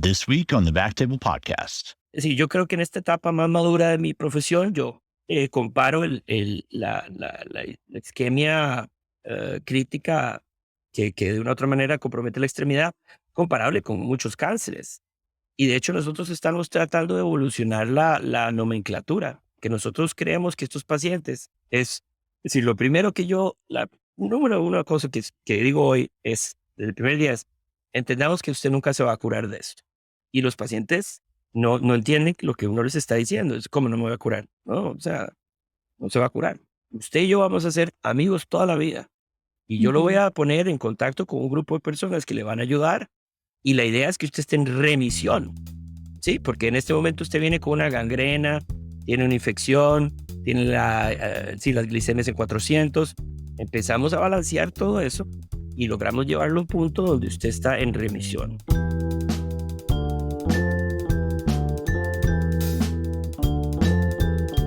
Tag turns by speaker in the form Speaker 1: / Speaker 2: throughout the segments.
Speaker 1: This week on the Backtable Podcast.
Speaker 2: Sí, yo creo que en esta etapa más madura de mi profesión, yo comparo la isquemia crítica que de una u otra manera compromete la extremidad, comparable con muchos cánceres. Y de hecho nosotros estamos tratando de evolucionar la nomenclatura, que nosotros creemos que estos pacientes es decir, lo primero que número una cosa que digo hoy es, desde el primer día es, entendamos que usted nunca se va a curar de esto. Y los pacientes no entienden lo que uno les está diciendo, es como no me voy a curar, no, o sea, no se va a curar. Usted y yo vamos a ser amigos toda la vida. Y yo lo voy
Speaker 3: Ujú.
Speaker 2: a poner en contacto con un grupo de personas que le van a ayudar. Y la idea es que usted esté en remisión. Sí, porque en este momento usted viene con una gangrena, tiene una infección, tiene las glicemias en 400. Empezamos a balancear todo eso y logramos llevarlo a un punto donde usted está en remisión.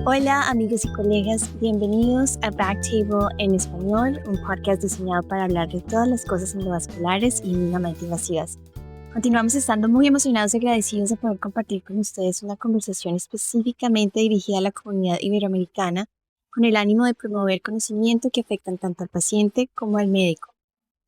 Speaker 3: Hola amigos y colegas, bienvenidos a Backtable en español, un podcast diseñado para hablar de todas las cosas endovasculares y mínimamente invasivas. Continuamos estando muy emocionados y agradecidos de poder compartir con ustedes una conversación específicamente dirigida a la comunidad iberoamericana con el ánimo de promover conocimiento que afectan tanto al paciente como al médico.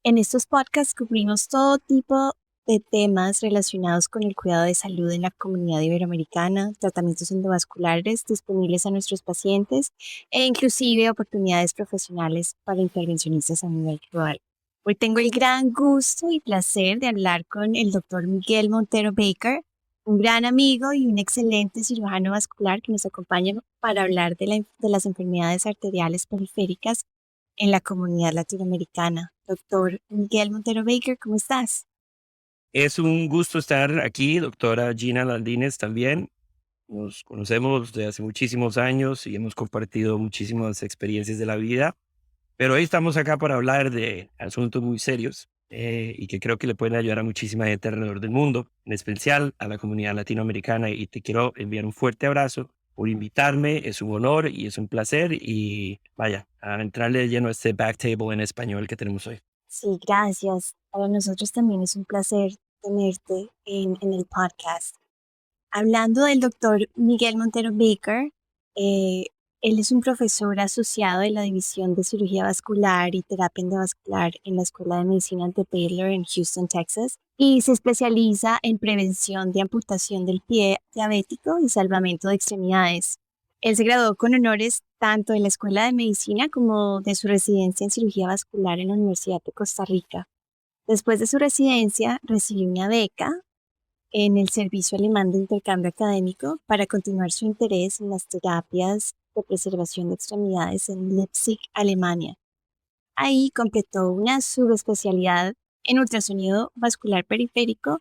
Speaker 3: En estos podcasts cubrimos todo tipo de temas relacionados con el cuidado de salud en la comunidad iberoamericana, tratamientos endovasculares disponibles a nuestros pacientes e inclusive oportunidades profesionales para intervencionistas a nivel global. Hoy tengo el gran gusto y placer de hablar con el doctor Miguel Montero Baker, un gran amigo y un excelente cirujano vascular que nos acompaña para hablar de las enfermedades arteriales periféricas en la comunidad latinoamericana. Doctor Miguel Montero Baker, ¿cómo estás?
Speaker 2: Es un gusto estar aquí, doctora Gina Landines también. Nos conocemos de hace muchísimos años y hemos compartido muchísimas experiencias de la vida. Pero hoy estamos acá para hablar de asuntos muy serios y que creo que le pueden ayudar a muchísima gente alrededor del mundo, en especial a la comunidad latinoamericana. Y te quiero enviar un fuerte abrazo por invitarme. Es un honor y es un placer. Y vaya, a entrarle de lleno a este Backtable en español que tenemos hoy.
Speaker 3: Sí, gracias. Para nosotros también es un placer tenerte en el podcast. Hablando del doctor Miguel Montero Baker, eh, él es un profesor asociado de la División de Cirugía Vascular y Terapia Endovascular en la Escuela de Medicina de Baylor en Houston, Texas, y se especializa en prevención de amputación del pie diabético y salvamento de extremidades. Él se graduó con honores tanto de la Escuela de Medicina como de su residencia en cirugía vascular en la Universidad de Costa Rica. Después de su residencia, recibió una beca en el Servicio Alemán de Intercambio Académico para continuar su interés en las terapias de preservación de extremidades en Leipzig, Alemania. Ahí completó una subespecialidad en ultrasonido vascular periférico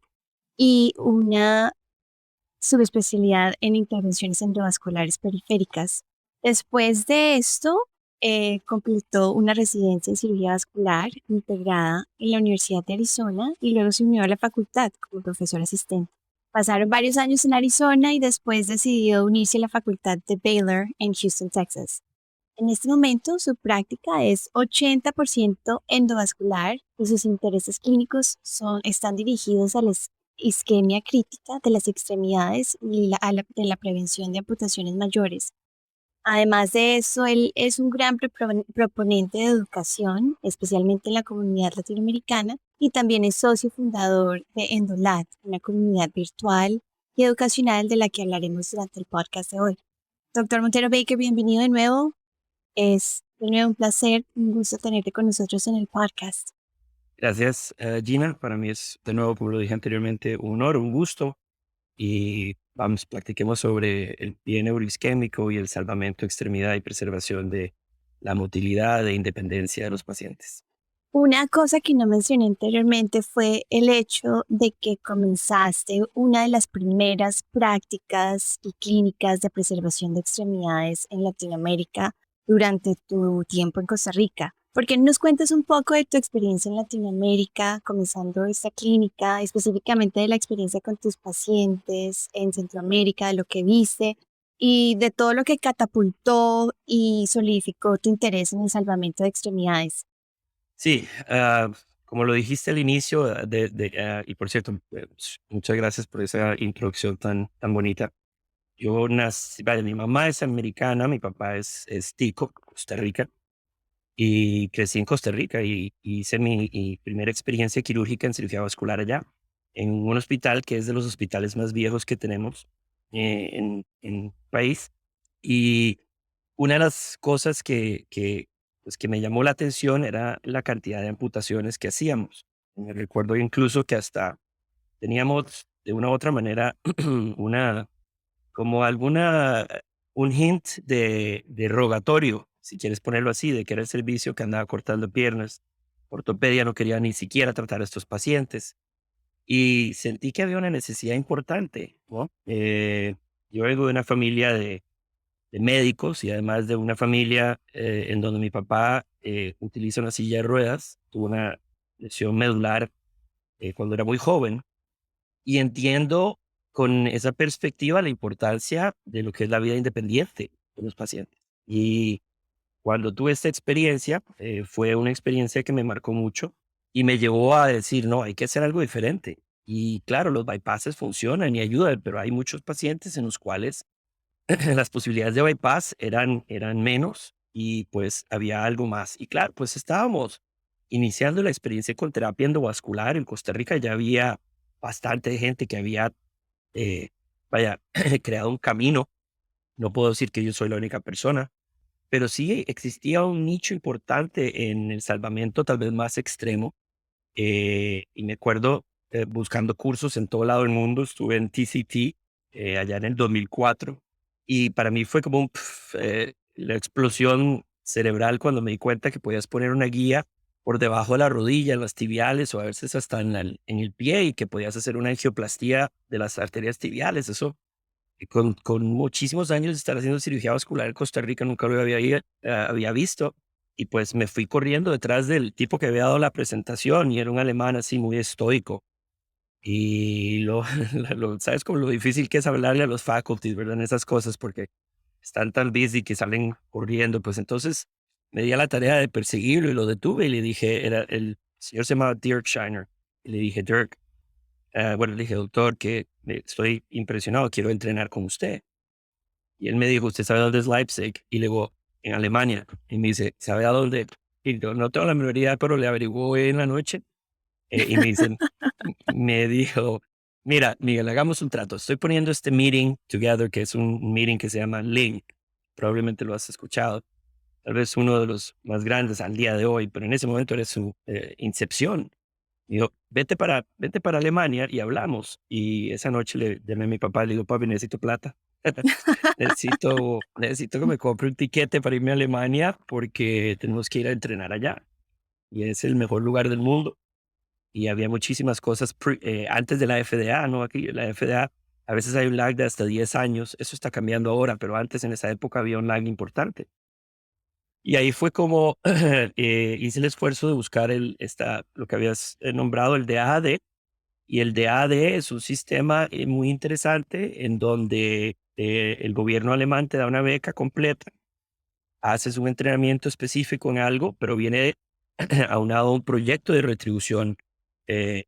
Speaker 3: y una subespecialidad en intervenciones endovasculares periféricas. Después de esto, completó una residencia en cirugía vascular integrada en la Universidad de Arizona y luego se unió a la facultad como profesor asistente. Pasaron varios años en Arizona y después decidió unirse a la facultad de Baylor en Houston, Texas. En este momento, su práctica es 80% endovascular y sus intereses clínicos están dirigidos a la isquemia crítica de las extremidades y de la prevención de amputaciones mayores. Además de eso, él es un gran proponente de educación, especialmente en la comunidad latinoamericana, y también es socio fundador de Endolat, una comunidad virtual y educacional de la que hablaremos durante el podcast de hoy. Doctor Montero Baker, bienvenido de nuevo. Es de nuevo un placer, un gusto tenerte con nosotros en el podcast.
Speaker 2: Gracias, Gina. Para mí es, de nuevo, como lo dije anteriormente, un honor, un gusto. Y vamos, platiquemos sobre el pie neuroisquémico y el salvamento, extremidad y preservación de la motilidad e independencia de los pacientes.
Speaker 3: Una cosa que no mencioné anteriormente fue el hecho de que comenzaste una de las primeras prácticas y clínicas de preservación de extremidades en Latinoamérica durante tu tiempo en Costa Rica. ¿Por qué no nos cuentas un poco de tu experiencia en Latinoamérica, comenzando esta clínica, específicamente de la experiencia con tus pacientes en Centroamérica, de lo que viste y de todo lo que catapultó y solidificó tu interés en el salvamento de extremidades?
Speaker 2: Sí, como lo dijiste al inicio, y por cierto, muchas gracias por esa introducción tan bonita. Yo nací, vaya, mi mamá es americana, mi papá es tico, Costa Rica, y crecí en Costa Rica y hice mi primera experiencia quirúrgica en cirugía vascular allá, en un hospital que es de los hospitales más viejos que tenemos en el país. Y una de las cosas pues, que me llamó la atención era la cantidad de amputaciones que hacíamos. Me recuerdo incluso que hasta teníamos de una u otra manera una, como un hint de rogatorio, si quieres ponerlo así, de que era el servicio que andaba cortando piernas. Ortopedia no quería ni siquiera tratar a estos pacientes. Y sentí que había una necesidad importante, ¿no? Yo vengo de una familia de médicos y además de una familia en donde mi papá utiliza una silla de ruedas, tuvo una lesión medular cuando era muy joven y entiendo con esa perspectiva la importancia de lo que es la vida independiente de los pacientes. Y cuando tuve esta experiencia, fue una experiencia que me marcó mucho y me llevó a decir, no, hay que hacer algo diferente. Y claro, los bypasses funcionan y ayudan, pero hay muchos pacientes en los cuales las posibilidades de bypass eran menos y pues había algo más. Y claro, pues estábamos iniciando la experiencia con terapia endovascular. En Costa Rica ya había bastante gente que había, eh, vaya, creado un camino. No puedo decir que yo soy la única persona, pero sí existía un nicho importante en el salvamento tal vez más extremo. Y me acuerdo buscando cursos en todo lado del mundo. Estuve en TCT allá en el 2004 y para mí fue como la explosión cerebral cuando me di cuenta que podías poner una guía por debajo de la rodilla, en las tibiales o a veces hasta en el pie y que podías hacer una angioplastía de las arterias tibiales. Eso con muchísimos años de estar haciendo cirugía vascular en Costa Rica, nunca lo había visto. Y pues me fui corriendo detrás del tipo que había dado la presentación y era un alemán así muy estoico. Y sabes como lo difícil que es hablarle a los faculties, ¿verdad? En esas cosas porque están tan busy que salen corriendo. Pues entonces me di a la tarea de perseguirlo y lo detuve y le dije, el señor se llamaba Dirk Scheiner. Y le dije, Dirk, bueno, le dije, doctor, que estoy impresionado, quiero entrenar con usted. Y él me dijo, ¿usted sabe dónde es Leipzig? Y le digo, en Alemania. Y me dice, ¿sabe a dónde? Y yo no tengo la menor idea, pero le averiguó hoy en la noche. Y me dicen, me dijo, mira, Miguel, hagamos un trato. Estoy poniendo este meeting together, que es un meeting que se llama Link. Probablemente lo has escuchado. Tal vez uno de los más grandes al día de hoy, pero en ese momento era su incepción. Dijo, vete para Alemania y hablamos. Y esa noche le llamé a mi papá y le digo, papi, necesito plata. Necesito que me compre un tiquete para irme a Alemania porque tenemos que ir a entrenar allá. Y es el mejor lugar del mundo. Y había muchísimas cosas antes de la FDA, ¿no? Aquí la FDA, a veces hay un lag de hasta 10 años. Eso está cambiando ahora, pero antes en esa época había un lag importante. Y ahí fue como hice el esfuerzo de buscar lo que habías nombrado, el DAAD. Y el DAAD es un sistema muy interesante en donde el gobierno alemán te da una beca completa, haces un entrenamiento específico en algo, pero viene aunado a un proyecto de retribución, es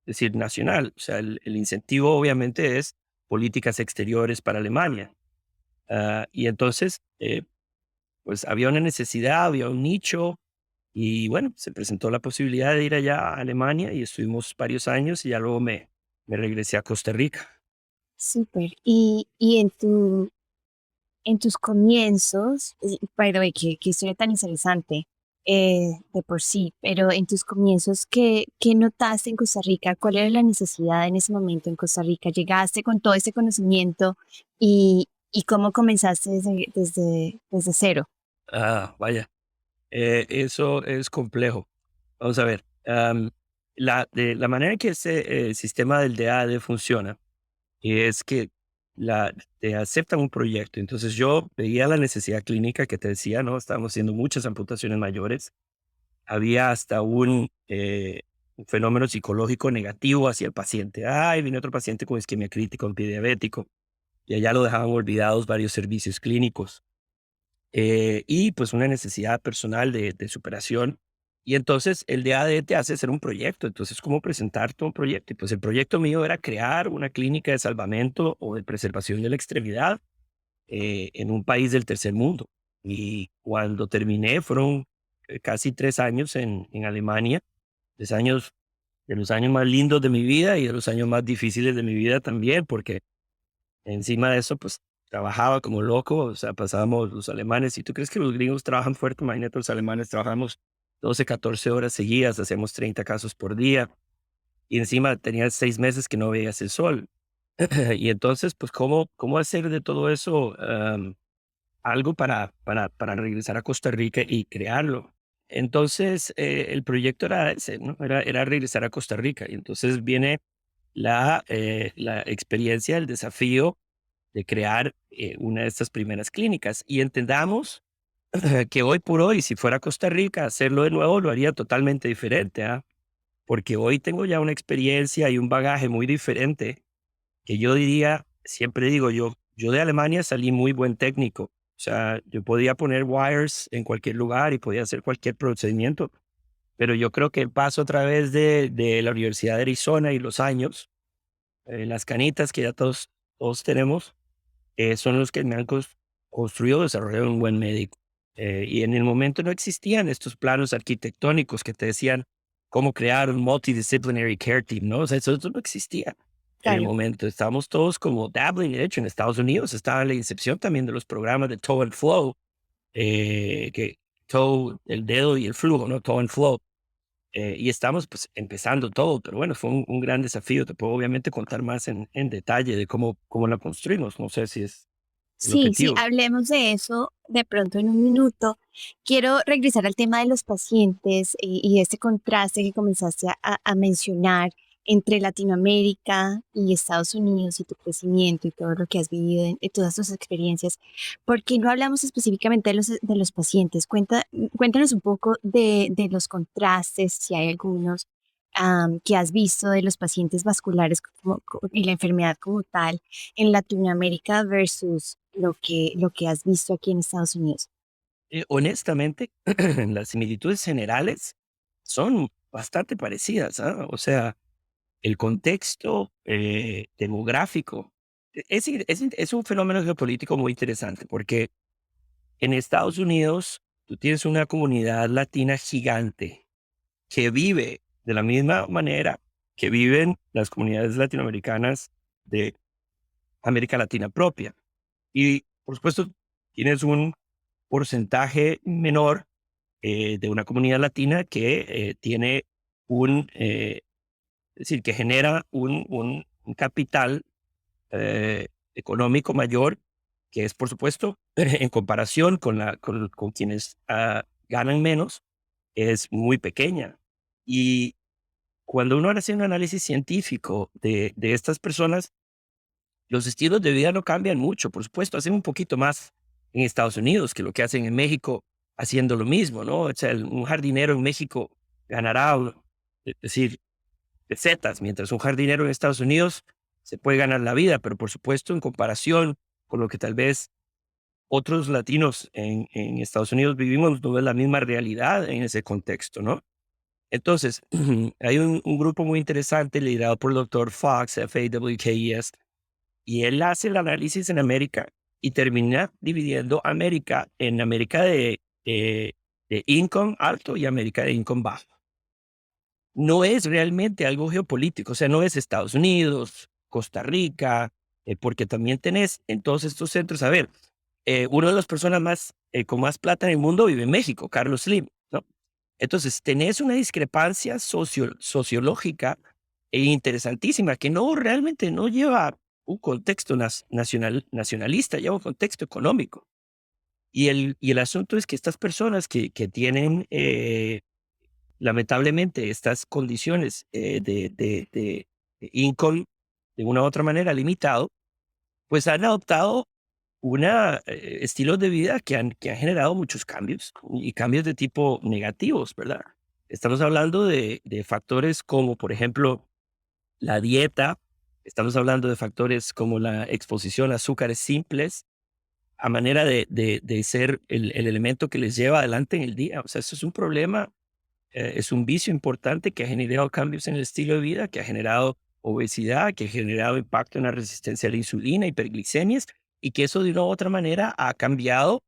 Speaker 2: decir, nacional. O sea, el incentivo obviamente es políticas exteriores para Alemania. Y entonces, pues había una necesidad, había un nicho, y bueno, se presentó la posibilidad de ir allá a Alemania y estuvimos varios años y ya luego me regresé a Costa Rica.
Speaker 3: Súper. Y en tus comienzos, by the way, qué historia tan interesante de por sí, pero en tus comienzos, ¿qué notaste en Costa Rica? ¿Cuál era la necesidad en ese momento en Costa Rica? ¿Llegaste con todo ese conocimiento y cómo comenzaste desde cero?
Speaker 2: Vaya, eso es complejo. Vamos a ver. De la manera en que ese sistema del DAD funciona es que te aceptan un proyecto. Entonces yo veía la necesidad clínica que te decía, ¿no? Estábamos haciendo muchas amputaciones mayores. Había hasta un fenómeno psicológico negativo hacia el paciente. Ay, viene otro paciente con isquemia crítica, un pie diabético. Y allá lo dejaban olvidados varios servicios clínicos. Y pues una necesidad personal de superación. Y entonces el DAD te hace hacer un proyecto. Entonces, ¿cómo presentarte un proyecto? Y pues el proyecto mío era crear una clínica de salvamento o de preservación de la extremidad en un país del tercer mundo. Y cuando terminé, fueron casi 3 años en Alemania, 3 años de los años más lindos de mi vida y de los años más difíciles de mi vida también, porque encima de eso, pues trabajaba como loco, o sea, pasábamos los alemanes. Si tú crees que los gringos trabajan fuerte, imagínate los alemanes, trabajamos 12, 14 horas seguidas, hacemos 30 casos por día y encima tenía 6 meses que no veías el sol. Y entonces, pues, ¿cómo hacer de todo eso algo para regresar a Costa Rica y crearlo? Entonces, el proyecto era ese, ¿no? Era regresar a Costa Rica. Y entonces viene la experiencia, el desafío de crear una de estas primeras clínicas. Y entendamos que hoy por hoy, si fuera a Costa Rica, hacerlo de nuevo lo haría totalmente diferente, ¿ah? Porque hoy tengo ya una experiencia y un bagaje muy diferente que yo diría, siempre digo yo de Alemania salí muy buen técnico. O sea, yo podía poner wires en cualquier lugar y podía hacer cualquier procedimiento, pero yo creo que el paso a través de la Universidad de Arizona y los años, las canitas que ya todos tenemos, son los que me han construido, desarrollado un buen médico. Y en el momento no existían estos planos arquitectónicos que te decían cómo crear un multidisciplinary care team, ¿no? O sea, eso no existía en el
Speaker 3: Claro.
Speaker 2: momento. Estábamos todos como dabbling. De hecho, en Estados Unidos estaba la incepción también de los programas de Toe and Flow, que Toe, el dedo y el flujo, ¿no? Toe and Flow. Y estamos pues empezando todo, pero bueno, fue un gran desafío. Te puedo obviamente contar más en detalle de cómo la construimos. No sé si es el
Speaker 3: Sí, sí,
Speaker 2: objetivo.
Speaker 3: hablemos de eso de pronto en un minuto. Quiero regresar al tema de los pacientes y este contraste que comenzaste a mencionar entre Latinoamérica y Estados Unidos y tu crecimiento y todo lo que has vivido en todas tus experiencias. ¿Por qué no hablamos específicamente de los pacientes? Cuéntanos un poco de los contrastes, si hay algunos, que has visto de los pacientes vasculares y la enfermedad como tal en Latinoamérica versus lo que has visto aquí en Estados Unidos.
Speaker 2: Honestamente, las similitudes generales son bastante parecidas, ¿ah? O sea, el contexto demográfico es un fenómeno geopolítico muy interesante porque en Estados Unidos tú tienes una comunidad latina gigante que vive de la misma manera que viven las comunidades latinoamericanas de América Latina propia. Y por supuesto, tienes un porcentaje menor de una comunidad latina que tiene es decir, que genera un capital económico mayor, que es, por supuesto, en comparación con quienes ganan menos, es muy pequeña. Y cuando uno hace un análisis científico de estas personas, los estilos de vida no cambian mucho. Por supuesto, hacen un poquito más en Estados Unidos que lo que hacen en México haciendo lo mismo, ¿no? O sea, un jardinero en México ganará, es decir, pesetas, mientras un jardinero en Estados Unidos se puede ganar la vida, pero por supuesto, en comparación con lo que tal vez otros latinos en Estados Unidos vivimos, no es la misma realidad en ese contexto, ¿no? Entonces, hay un grupo muy interesante liderado por el doctor Fox, Fawkes, y él hace el análisis en América y termina dividiendo América en América de income alto y América de income bajo. No es realmente algo geopolítico, o sea, no es Estados Unidos, Costa Rica, porque también tenés en todos estos centros, a ver, una de las personas con más plata en el mundo vive en México, Carlos Slim, ¿no? Entonces, tenés una discrepancia sociológica e interesantísima que no realmente no lleva un contexto nacionalista, lleva un contexto económico. Y el asunto es que estas personas que tienen lamentablemente estas condiciones de income de una u otra manera limitado, pues han adoptado una estilos de vida que han generado muchos cambios y cambios de tipo negativos, ¿verdad? Estamos hablando de factores como, por ejemplo, la dieta, estamos hablando de factores como la exposición a azúcares simples, a manera de ser el elemento que les lleva adelante en el día. O sea, eso es un problema es un vicio importante que ha generado cambios en el estilo de vida, que ha generado obesidad, que ha generado impacto en la resistencia a la insulina, hiperglicemias, y que eso de una u otra manera ha cambiado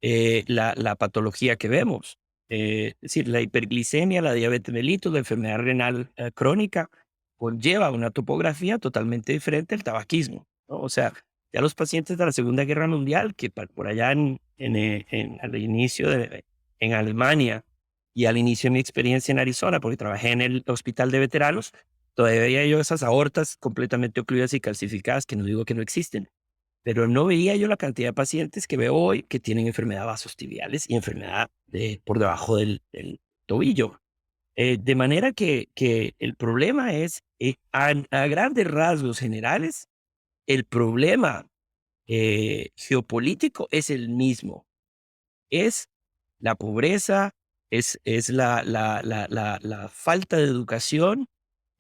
Speaker 2: la patología que vemos. Es decir, la hiperglicemia, la diabetes mellitus, la enfermedad renal crónica, conlleva una topografía totalmente diferente al tabaquismo, ¿no? O sea, ya los pacientes de la Segunda Guerra Mundial, que por allá al inicio en Alemania y al inicio de mi experiencia en Arizona, porque trabajé en el hospital de veteranos, todavía veía yo esas aortas completamente ocluidas y calcificadas, que no digo que no existen, pero no veía yo la cantidad de pacientes que veo hoy que tienen enfermedad de vasos tibiales y enfermedad por debajo del tobillo. De manera que el problema es, a grandes rasgos generales, el problema geopolítico es el mismo. Es la pobreza, es la falta de educación,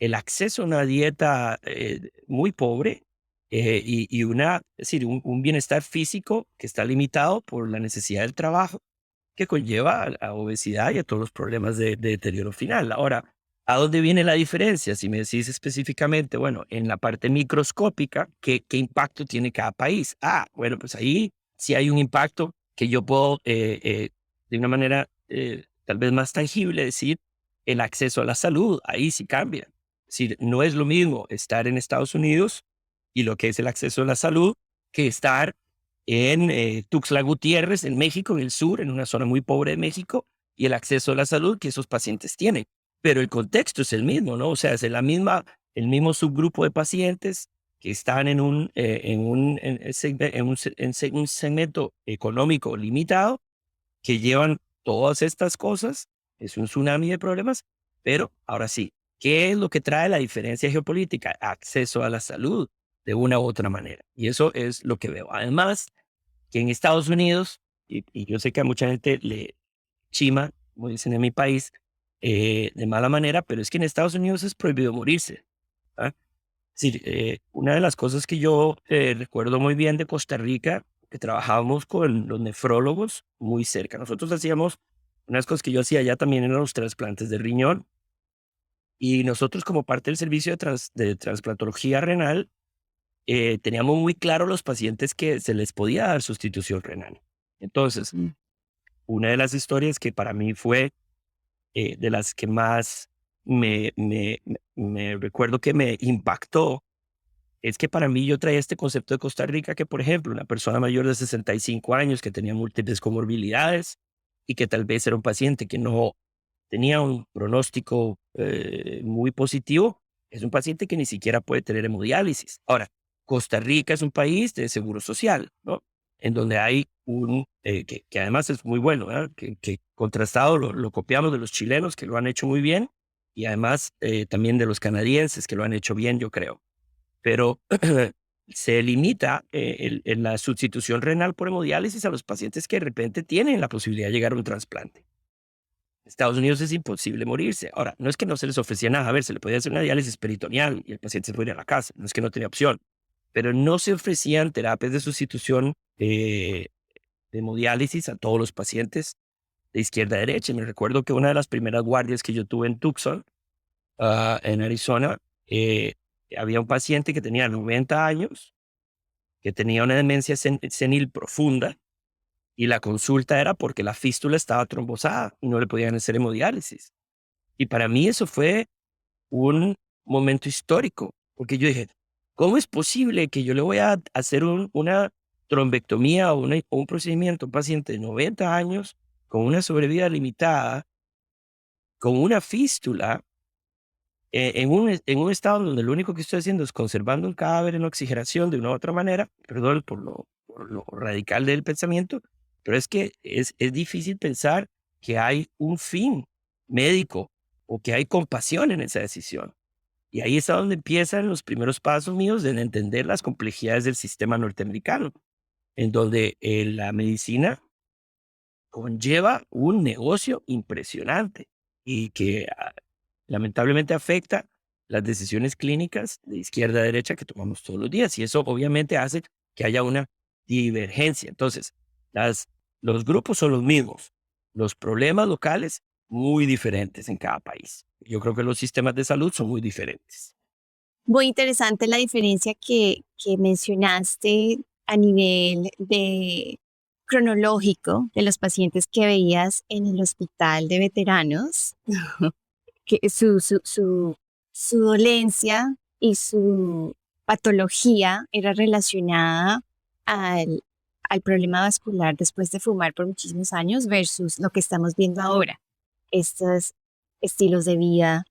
Speaker 2: el acceso a una dieta muy pobre y es decir, un bienestar físico que está limitado por la necesidad del trabajo que conlleva a obesidad y a todos los problemas de deterioro final. Ahora, ¿a dónde viene la diferencia? Si me decís específicamente, bueno, en la parte microscópica, ¿qué impacto tiene cada país? Bueno, pues ahí sí hay un impacto que yo puedo, de una manera tal vez más tangible, decir el acceso a la salud. Ahí sí cambia. Es decir, no es lo mismo estar en Estados Unidos y lo que es el acceso a la salud que estar en Tuxtla Gutiérrez, en México, en el sur, en una zona muy pobre de México, y el acceso a la salud que esos pacientes tienen. Pero el contexto es el mismo, ¿no? O sea, es el mismo subgrupo de pacientes que están en un segmento económico limitado, que llevan todas estas cosas. Es un tsunami de problemas, pero ahora sí, ¿qué es lo que trae la diferencia geopolítica? Acceso a la salud de una u otra manera. Y eso es lo que veo. Además, que en Estados Unidos, y yo sé que a mucha gente le chima, como dicen en mi país, de mala manera, pero es que en Estados Unidos es prohibido morirse. ¿Ah? Es decir, una de las cosas que yo recuerdo muy bien de Costa Rica, que trabajábamos con los nefrólogos muy cerca. Nosotros hacíamos unas cosas que yo hacía allá también eran los trasplantes de riñón. Y nosotros, como parte del servicio de trasplantología renal, teníamos muy claro los pacientes que se les podía dar sustitución renal. Entonces, una de las historias que para mí fue de las que más me recuerdo que me impactó es que para mí yo traía este concepto de Costa Rica que, por ejemplo, una persona mayor de 65 años que tenía múltiples comorbilidades y que tal vez era un paciente que no tenía un pronóstico muy positivo, es un paciente que ni siquiera puede tener hemodiálisis. Ahora, Costa Rica es un país de seguro social, ¿no? En donde hay que además es muy bueno, ¿verdad? Que contrastado lo copiamos de los chilenos que lo han hecho muy bien y además también de los canadienses que lo han hecho bien, yo creo. Pero se limita la sustitución renal por hemodiálisis a los pacientes que de repente tienen la posibilidad de llegar a un trasplante. En Estados Unidos es imposible morirse. Ahora, no es que no se les ofrecía nada. A ver, se le podía hacer una diálisis peritoneal y el paciente se podía ir a la casa. No es que no tenía opción. Pero no se ofrecían terapias de sustitución de hemodiálisis a todos los pacientes de izquierda a derecha. Me recuerdo que una de las primeras guardias que yo tuve en Tucson, en Arizona, había un paciente que tenía 90 años, que tenía una demencia senil profunda, y la consulta era porque la fístula estaba trombosada y no le podían hacer hemodiálisis. Y para mí eso fue un momento histórico, porque yo dije, ¿cómo es posible que yo le voy a hacer una trombectomía o un procedimiento a un paciente de 90 años con una sobrevida limitada, con una fístula, en un estado donde lo único que estoy haciendo es conservando el cadáver en oxigenación de una u otra manera? Perdón por lo radical del pensamiento, pero es que es difícil pensar que hay un fin médico o que hay compasión en esa decisión. Y ahí es a donde empiezan los primeros pasos míos de entender las complejidades del sistema norteamericano, en donde la medicina conlleva un negocio impresionante y que lamentablemente afecta las decisiones clínicas de izquierda a derecha que tomamos todos los días. Y eso obviamente hace que haya una divergencia. Entonces, los grupos son los mismos. Los problemas locales muy diferentes en cada país. Yo creo que los sistemas de salud son muy diferentes.
Speaker 3: Muy interesante la diferencia que mencionaste a nivel de cronológico de los pacientes que veías en el hospital de veteranos, que su dolencia y su patología era relacionada al, al problema vascular después de fumar por muchísimos años versus lo que estamos viendo ahora, estos estilos de vida,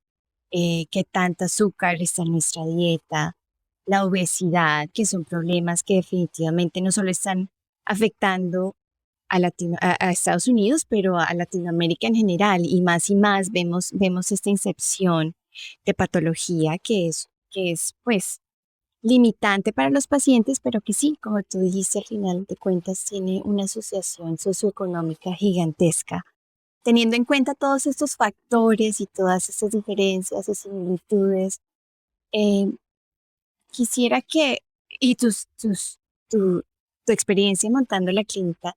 Speaker 3: qué tanta azúcar está en nuestra dieta, la obesidad, que son problemas que definitivamente no solo están afectando a Estados Unidos, pero a Latinoamérica en general, y más vemos esta incepción de patología que es pues limitante para los pacientes, pero que sí, como tú dijiste, al final de cuentas tiene una asociación socioeconómica gigantesca. Teniendo en cuenta todos estos factores y todas estas diferencias y similitudes, eh, quisiera que, y tu experiencia montando la clínica,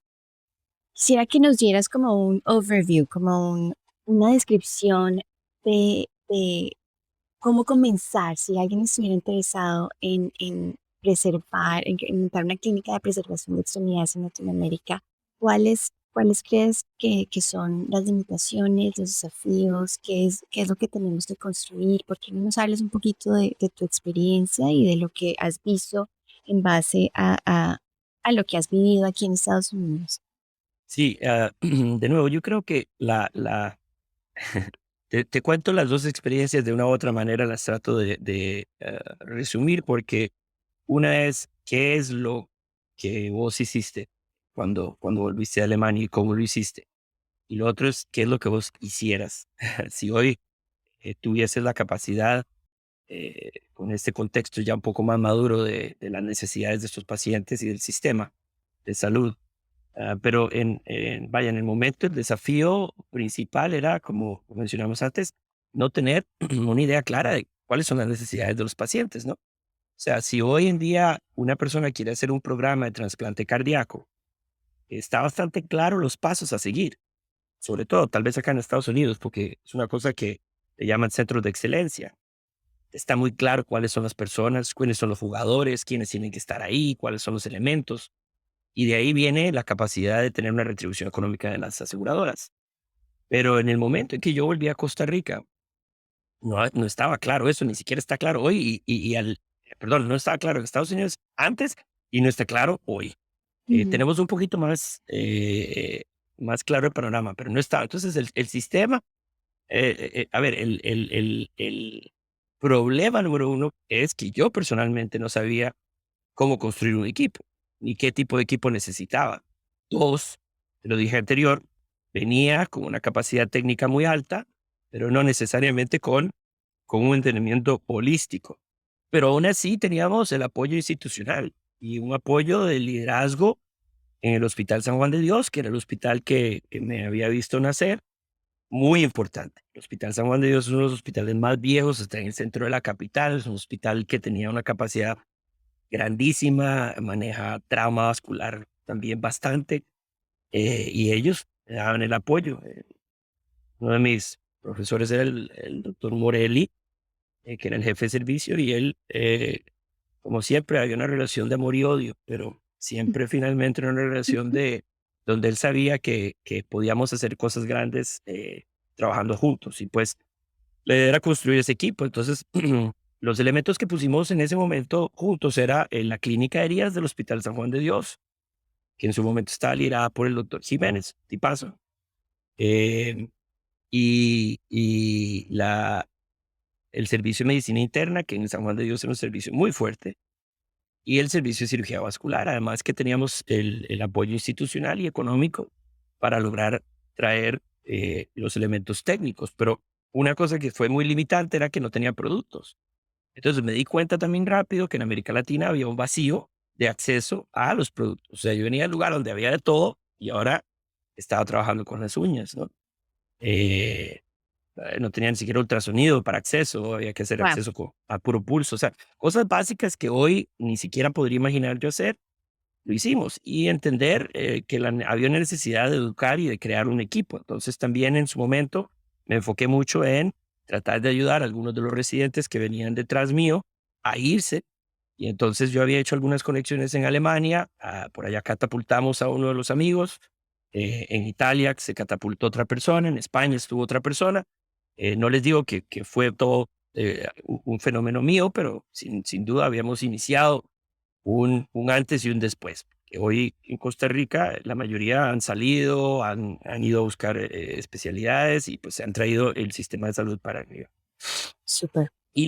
Speaker 3: quisiera que nos dieras como un overview, una descripción de cómo comenzar si alguien estuviera interesado en preservar, en montar una clínica de preservación de extremidades en Latinoamérica. ¿Cuáles crees que son las limitaciones, los desafíos? ¿Qué es lo que tenemos que construir? ¿Por qué no nos hables un poquito de tu experiencia y de lo que has visto en base a lo que has vivido aquí en Estados Unidos?
Speaker 2: Sí, de nuevo, yo creo que te cuento las dos experiencias de una u otra manera, las trato de resumir porque una es qué es lo que vos hiciste cuando volviste a Alemania y cómo lo hiciste. Y lo otro es qué es lo que vos hicieras. Si hoy tuvieses la capacidad, con este contexto ya un poco más maduro de las necesidades de estos pacientes y del sistema de salud. Pero vaya, en el momento el desafío principal era, como mencionamos antes, no tener una idea clara de cuáles son las necesidades de los pacientes, ¿no? O sea, si hoy en día una persona quiere hacer un programa de trasplante cardíaco, está bastante claro los pasos a seguir, sobre todo tal vez acá en Estados Unidos, porque es una cosa que le llaman centros de excelencia. Está muy claro cuáles son las personas, cuáles son los jugadores, quiénes tienen que estar ahí, cuáles son los elementos. Y de ahí viene la capacidad de tener una retribución económica de las aseguradoras. Pero en el momento en que yo volví a Costa Rica, no estaba claro eso, ni siquiera está claro hoy. Perdón, no estaba claro en Estados Unidos antes y no está claro hoy.
Speaker 3: Ujú,
Speaker 2: Tenemos un poquito más claro el panorama, pero no estaba. Entonces, el sistema, a ver, el problema número uno es que yo personalmente no sabía cómo construir un equipo, ni qué tipo de equipo necesitaba. Dos, te lo dije anterior, venía con una capacidad técnica muy alta, pero no necesariamente con un entendimiento holístico. Pero aún así teníamos el apoyo institucional y un apoyo de liderazgo en el Hospital San Juan de Dios, que era el hospital que me había visto nacer, muy importante. El Hospital San Juan de Dios es uno de los hospitales más viejos, está en el centro de la capital, es un hospital que tenía una capacidad grandísima, maneja trauma vascular también bastante, y ellos me daban el apoyo. Uno de mis profesores era el doctor Morelli, que era el jefe de servicio, y él, como siempre, había una relación de amor y odio, pero siempre finalmente era una relación de donde él sabía que podíamos hacer cosas grandes trabajando juntos, y pues la idea era construir ese equipo. Entonces, los elementos que pusimos en ese momento juntos era en la clínica de heridas del Hospital San Juan de Dios, que en su momento estaba liderada por el doctor Jiménez, tipazo. Eh, y el servicio de medicina interna, que en San Juan de Dios era un servicio muy fuerte, y el servicio de cirugía vascular. Además que teníamos el apoyo institucional y económico para lograr traer los elementos técnicos. Pero una cosa que fue muy limitante era que no tenía productos. Entonces me di cuenta también rápido que en América Latina había un vacío de acceso a los productos. O sea, yo venía al lugar donde había de todo y ahora estaba trabajando con las uñas, ¿no? Eh, no tenía ni siquiera ultrasonido para acceso, había que hacer
Speaker 3: guau.
Speaker 2: acceso a puro pulso. O sea, cosas básicas que hoy ni siquiera podría imaginar yo hacer. lo hicimos. Y entender que había una necesidad de educar y de crear un equipo. Entonces también en su momento me enfoqué mucho en tratar de ayudar a algunos de los residentes que venían detrás mío a irse. Y entonces yo había hecho algunas conexiones en Alemania, por allá catapultamos a uno de los amigos, en Italia se catapultó otra persona, en España estuvo otra persona. No les digo que fue todo un fenómeno mío, pero sin duda habíamos iniciado un antes y un después. Que hoy en Costa Rica la mayoría han salido, han ido a buscar especialidades y pues se han traído el sistema de salud para arriba.
Speaker 3: Súper.
Speaker 2: Y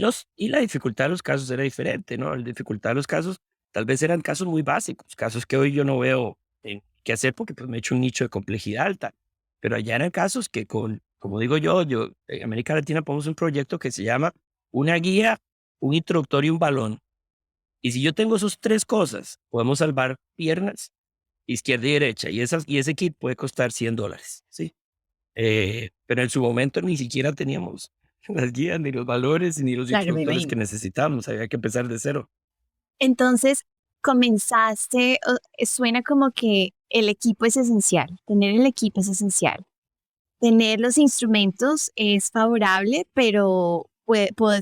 Speaker 2: la dificultad de los casos era diferente, ¿no? La dificultad de los casos tal vez eran casos muy básicos, casos que hoy yo no veo qué hacer porque pues me he hecho un nicho de complejidad alta. Pero allá eran casos que como digo yo en América Latina ponemos un proyecto que se llama una guía, un introductor y un balón. Y si yo tengo esas tres cosas, podemos salvar piernas, izquierda y derecha. Y ese kit puede costar $100, ¿sí? Pero en su momento ni siquiera teníamos las guías, ni los valores, ni los
Speaker 3: Claro, me
Speaker 2: instructores
Speaker 3: imagino.
Speaker 2: que necesitábamos. Había que empezar de cero.
Speaker 3: Entonces, comenzaste, suena como que el equipo es esencial, tener el equipo es esencial. Tener los instrumentos es favorable, pero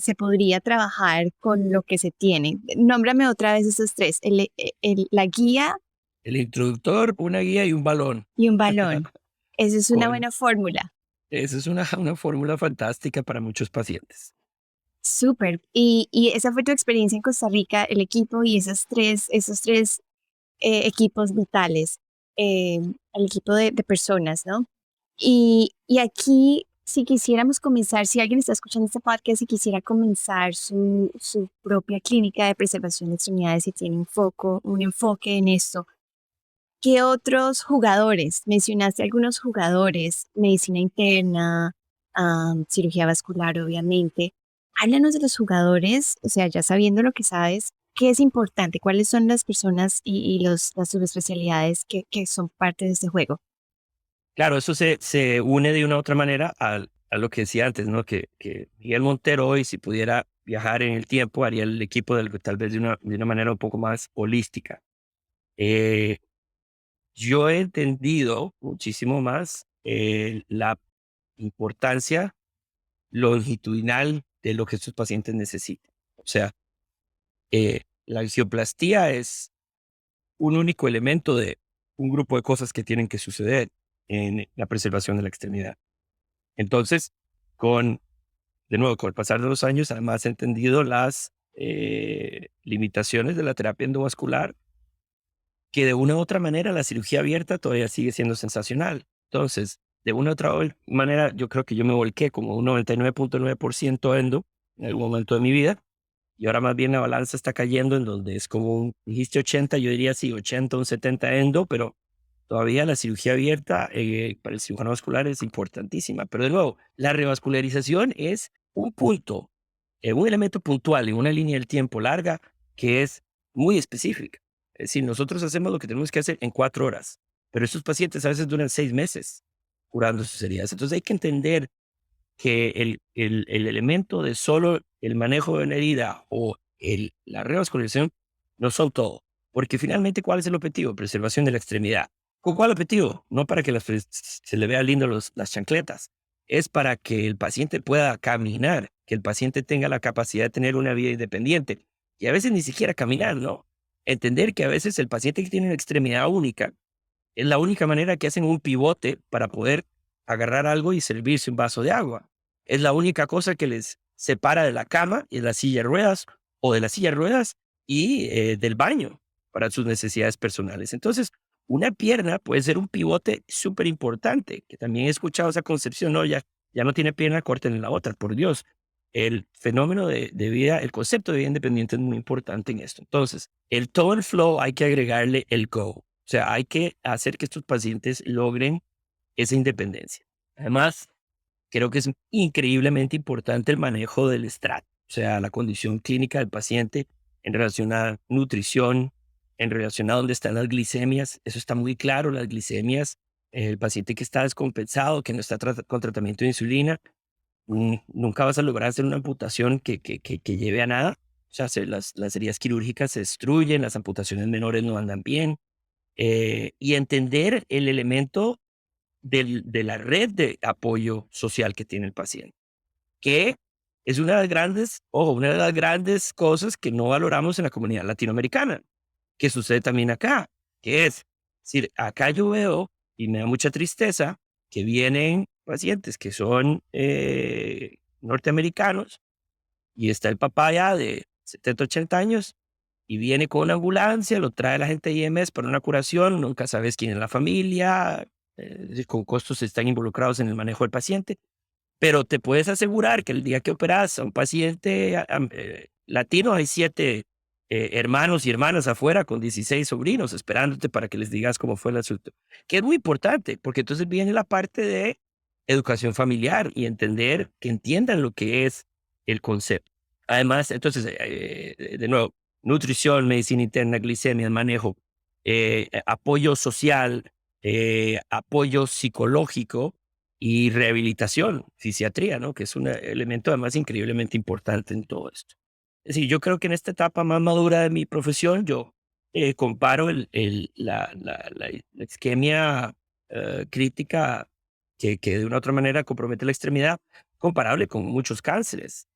Speaker 3: se podría trabajar con lo que se tiene. Nómbrame otra vez esos tres, la guía
Speaker 2: El introductor, una guía y un balón.
Speaker 3: y un balón. Esa es una
Speaker 2: Con,
Speaker 3: buena fórmula.
Speaker 2: Esa es una fórmula fantástica para muchos pacientes.
Speaker 3: Súper. Y esa fue tu experiencia en Costa Rica, el equipo y esos tres equipos vitales, el equipo de personas, ¿no? Y aquí, si quisiéramos comenzar, si alguien está escuchando este podcast y quisiera comenzar su propia clínica de preservación de extremidades y tiene un enfoque en esto, ¿qué otros jugadores? Mencionaste algunos jugadores, medicina interna, cirugía vascular, obviamente. Háblanos de los jugadores, o sea, ya sabiendo lo que sabes, ¿qué es importante? ¿Cuáles son las personas y las subespecialidades que son parte de este juego?
Speaker 2: Claro, eso se une de una u otra manera a lo que decía antes, ¿no? Que Miguel Montero hoy, si pudiera viajar en el tiempo, haría el equipo tal vez de una manera un poco más holística. Eh, yo he entendido muchísimo más la importancia longitudinal de lo que estos pacientes necesitan. O sea, la fisioplastía es un único elemento de un grupo de cosas que tienen que suceder en la preservación de la extremidad. Entonces, de nuevo, con el pasar de los años, además he entendido las limitaciones de la terapia endovascular, que de una u otra manera la cirugía abierta todavía sigue siendo sensacional. Entonces, de una u otra manera, yo creo que yo me volqué como un 99.9% endo en algún momento de mi vida. Y ahora más bien la balanza está cayendo en donde es como dijiste 80, yo diría sí, 80, un 70 endo, pero todavía la cirugía abierta para el cirujano vascular es importantísima. Pero de nuevo, la revascularización es un punto, un elemento puntual en una línea del tiempo larga que es muy específica. Es decir, nosotros hacemos lo que tenemos que hacer en 4 horas, pero estos pacientes a veces duran 6 meses curando sus heridas. Entonces hay que entender que el elemento de solo el manejo de una herida o la revascularización no son todo. Porque finalmente, ¿cuál es el objetivo? Preservación de la extremidad. ¿Con cuál objetivo? No para que se le vea lindo las chancletas. Es para que el paciente pueda caminar, que el paciente tenga la capacidad de tener una vida independiente. Y a veces ni siquiera caminar, ¿no? Entender que a veces el paciente que tiene una extremidad única es la única manera que hacen un pivote para poder agarrar algo y servirse un vaso de agua. Es la única cosa que les separa de la cama y de la silla de ruedas o de la silla de ruedas y del baño para sus necesidades personales. Entonces, una pierna puede ser un pivote súper importante, que también he escuchado esa concepción, no, ya no tiene pierna, corten la otra, por Dios. El fenómeno de vida, el concepto de vida independiente es muy importante en esto. Entonces, todo el flow hay que agregarle el go. O sea, hay que hacer que estos pacientes logren esa independencia. Además, creo que es increíblemente importante el manejo del estrato, o sea, la condición clínica del paciente en relación a nutrición, en relación a dónde están las glicemias. Eso está muy claro, las glicemias. El paciente que está descompensado, que no está con tratamiento de insulina, nunca vas a lograr hacer una amputación que lleve a nada O sea, las heridas quirúrgicas se destruyen, las amputaciones menores no andan bien, y entender el elemento de la red de apoyo social que tiene el paciente, que es una de las grandes cosas que no valoramos en la comunidad latinoamericana, que sucede también acá, que es decir, acá yo veo, y me da mucha tristeza, que vienen pacientes que son norteamericanos y está el papá ya de 70, 80 años y viene con una ambulancia, lo trae la gente de IMS para una curación, nunca sabes quién es la familia, con costos están involucrados en el manejo del paciente, pero te puedes asegurar que el día que operas a un paciente latino, hay 7 hermanos y hermanas afuera con 16 sobrinos esperándote para que les digas cómo fue el asunto, que es muy importante, porque entonces viene la parte de educación familiar y entender, que entiendan lo que es el concepto. Además, entonces, de nuevo, nutrición, medicina interna, glicemia, manejo, apoyo social, apoyo psicológico, y rehabilitación, fisiatría, ¿no? Que es un elemento además increíblemente importante en todo esto. Es decir, yo creo que en esta etapa más madura de mi profesión, yo comparo la isquemia crítica que de una u otra manera compromete la extremidad, comparable con muchos cánceres.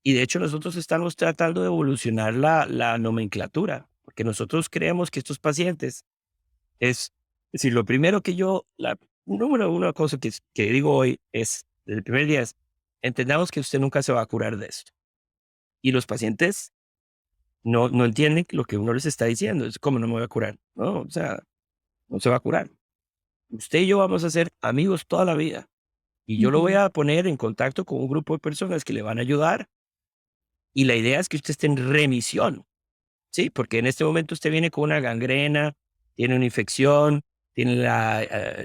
Speaker 2: Y de hecho nosotros estamos tratando de evolucionar la nomenclatura, porque nosotros creemos que estos pacientes es decir, lo primero que yo, una cosa que digo hoy es, desde el primer día es, entendamos que usted nunca se va a curar de esto. Y los pacientes no entienden lo que uno les está diciendo. Es como no me voy a curar. No, o sea, no se va a curar. Usted y yo vamos a ser amigos toda la vida. Y yo lo voy
Speaker 3: Ujú.
Speaker 2: a poner en contacto con un grupo de personas que le van a ayudar. Y la idea es que usted esté en remisión. Sí, porque en este momento usted viene con una gangrena, tiene una infección, tiene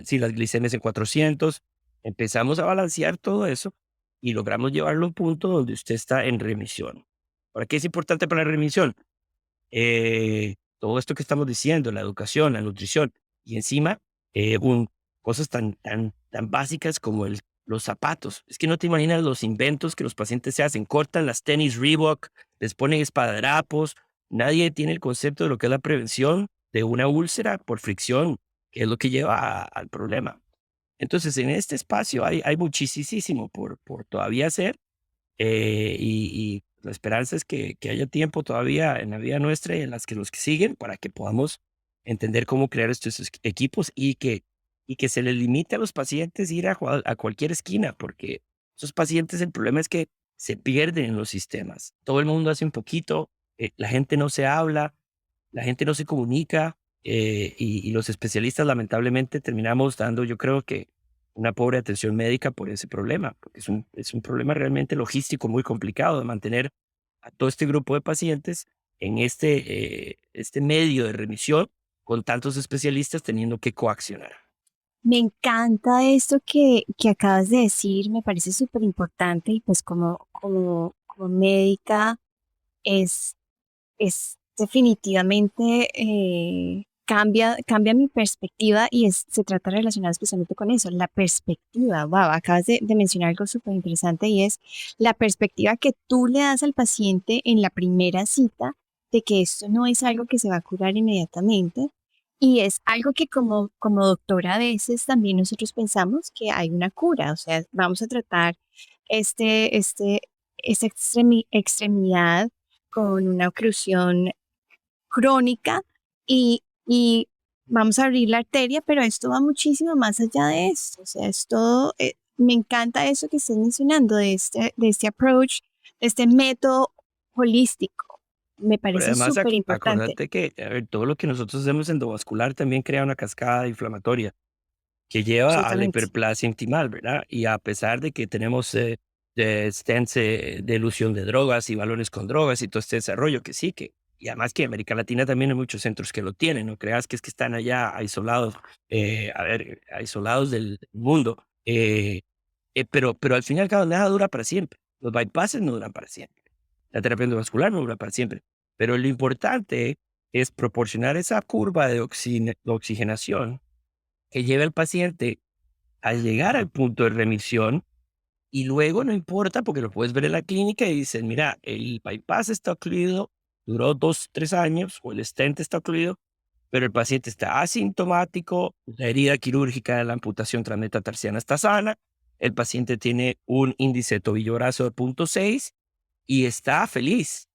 Speaker 2: sí, las glicemias en 400. Empezamos a balancear todo eso y logramos llevarlo a un punto donde usted está en remisión. ¿Para qué es importante para la remisión? Todo esto que estamos diciendo, la educación, la nutrición y encima cosas tan básicas como los zapatos. Es que no te imaginas los inventos que los pacientes se hacen. Cortan las tenis Reebok, les ponen esparadrapos. Nadie tiene el concepto de lo que es la prevención de una úlcera por fricción, que es lo que lleva al problema. Entonces, en este espacio hay muchísimo por todavía hacer, y la esperanza es que haya tiempo todavía en la vida nuestra y en las que los que siguen para que podamos entender cómo crear estos equipos y que se les limite a los pacientes ir a cualquier esquina, porque esos pacientes el problema es que se pierden en los sistemas. Todo el mundo hace un poquito, la gente no se habla, la gente no se comunica, y los especialistas lamentablemente terminamos dando, yo creo que una pobre atención médica por ese problema, porque es un problema realmente logístico muy complicado de mantener a todo este grupo de pacientes en este medio de remisión con tantos especialistas teniendo que coaccionar.
Speaker 3: Me encanta esto que acabas de decir, me parece súper importante y pues como médica es, es definitivamente cambia mi perspectiva y se trata relacionado especialmente con eso, la perspectiva. Wow, acabas de mencionar algo súper interesante y es la perspectiva que tú le das al paciente en la primera cita de que esto no es algo que se va a curar inmediatamente. Y es algo que como doctora a veces también nosotros pensamos que hay una cura, o sea, vamos a tratar este, este, esta extremidad con una oclusión crónica y vamos a abrir la arteria, pero esto va muchísimo más allá de esto. O sea, esto, me encanta eso que estás mencionando, de este approach, de este método holístico. Me
Speaker 2: Pero
Speaker 3: parece
Speaker 2: además,
Speaker 3: súper importante.
Speaker 2: acordate que a ver, todo lo que nosotros hacemos endovascular también crea una cascada inflamatoria que lleva a la
Speaker 3: Absolutamente.
Speaker 2: hiperplasia intimal, ¿verdad? Y a pesar de que tenemos stents de elusión de drogas y balones con drogas y todo este desarrollo, que sí, y además que en América Latina también hay muchos centros que lo tienen, no creas que es que están allá aislados, aislados del mundo, pero al fin y al cabo nada dura para siempre, los bypasses no duran para siempre, la terapia endovascular no dura para siempre, pero lo importante es proporcionar esa curva de oxigenación que lleve al paciente a llegar al punto de remisión y luego no importa porque lo puedes ver en la clínica y dicen, mira, el bypass está ocluido, duró 2, 3 años, o el stent está ocluido, pero el paciente está asintomático, la herida quirúrgica de la amputación transmetatarsiana está sana, el paciente tiene un índice de tobillo-brazo de 0.6 y está feliz.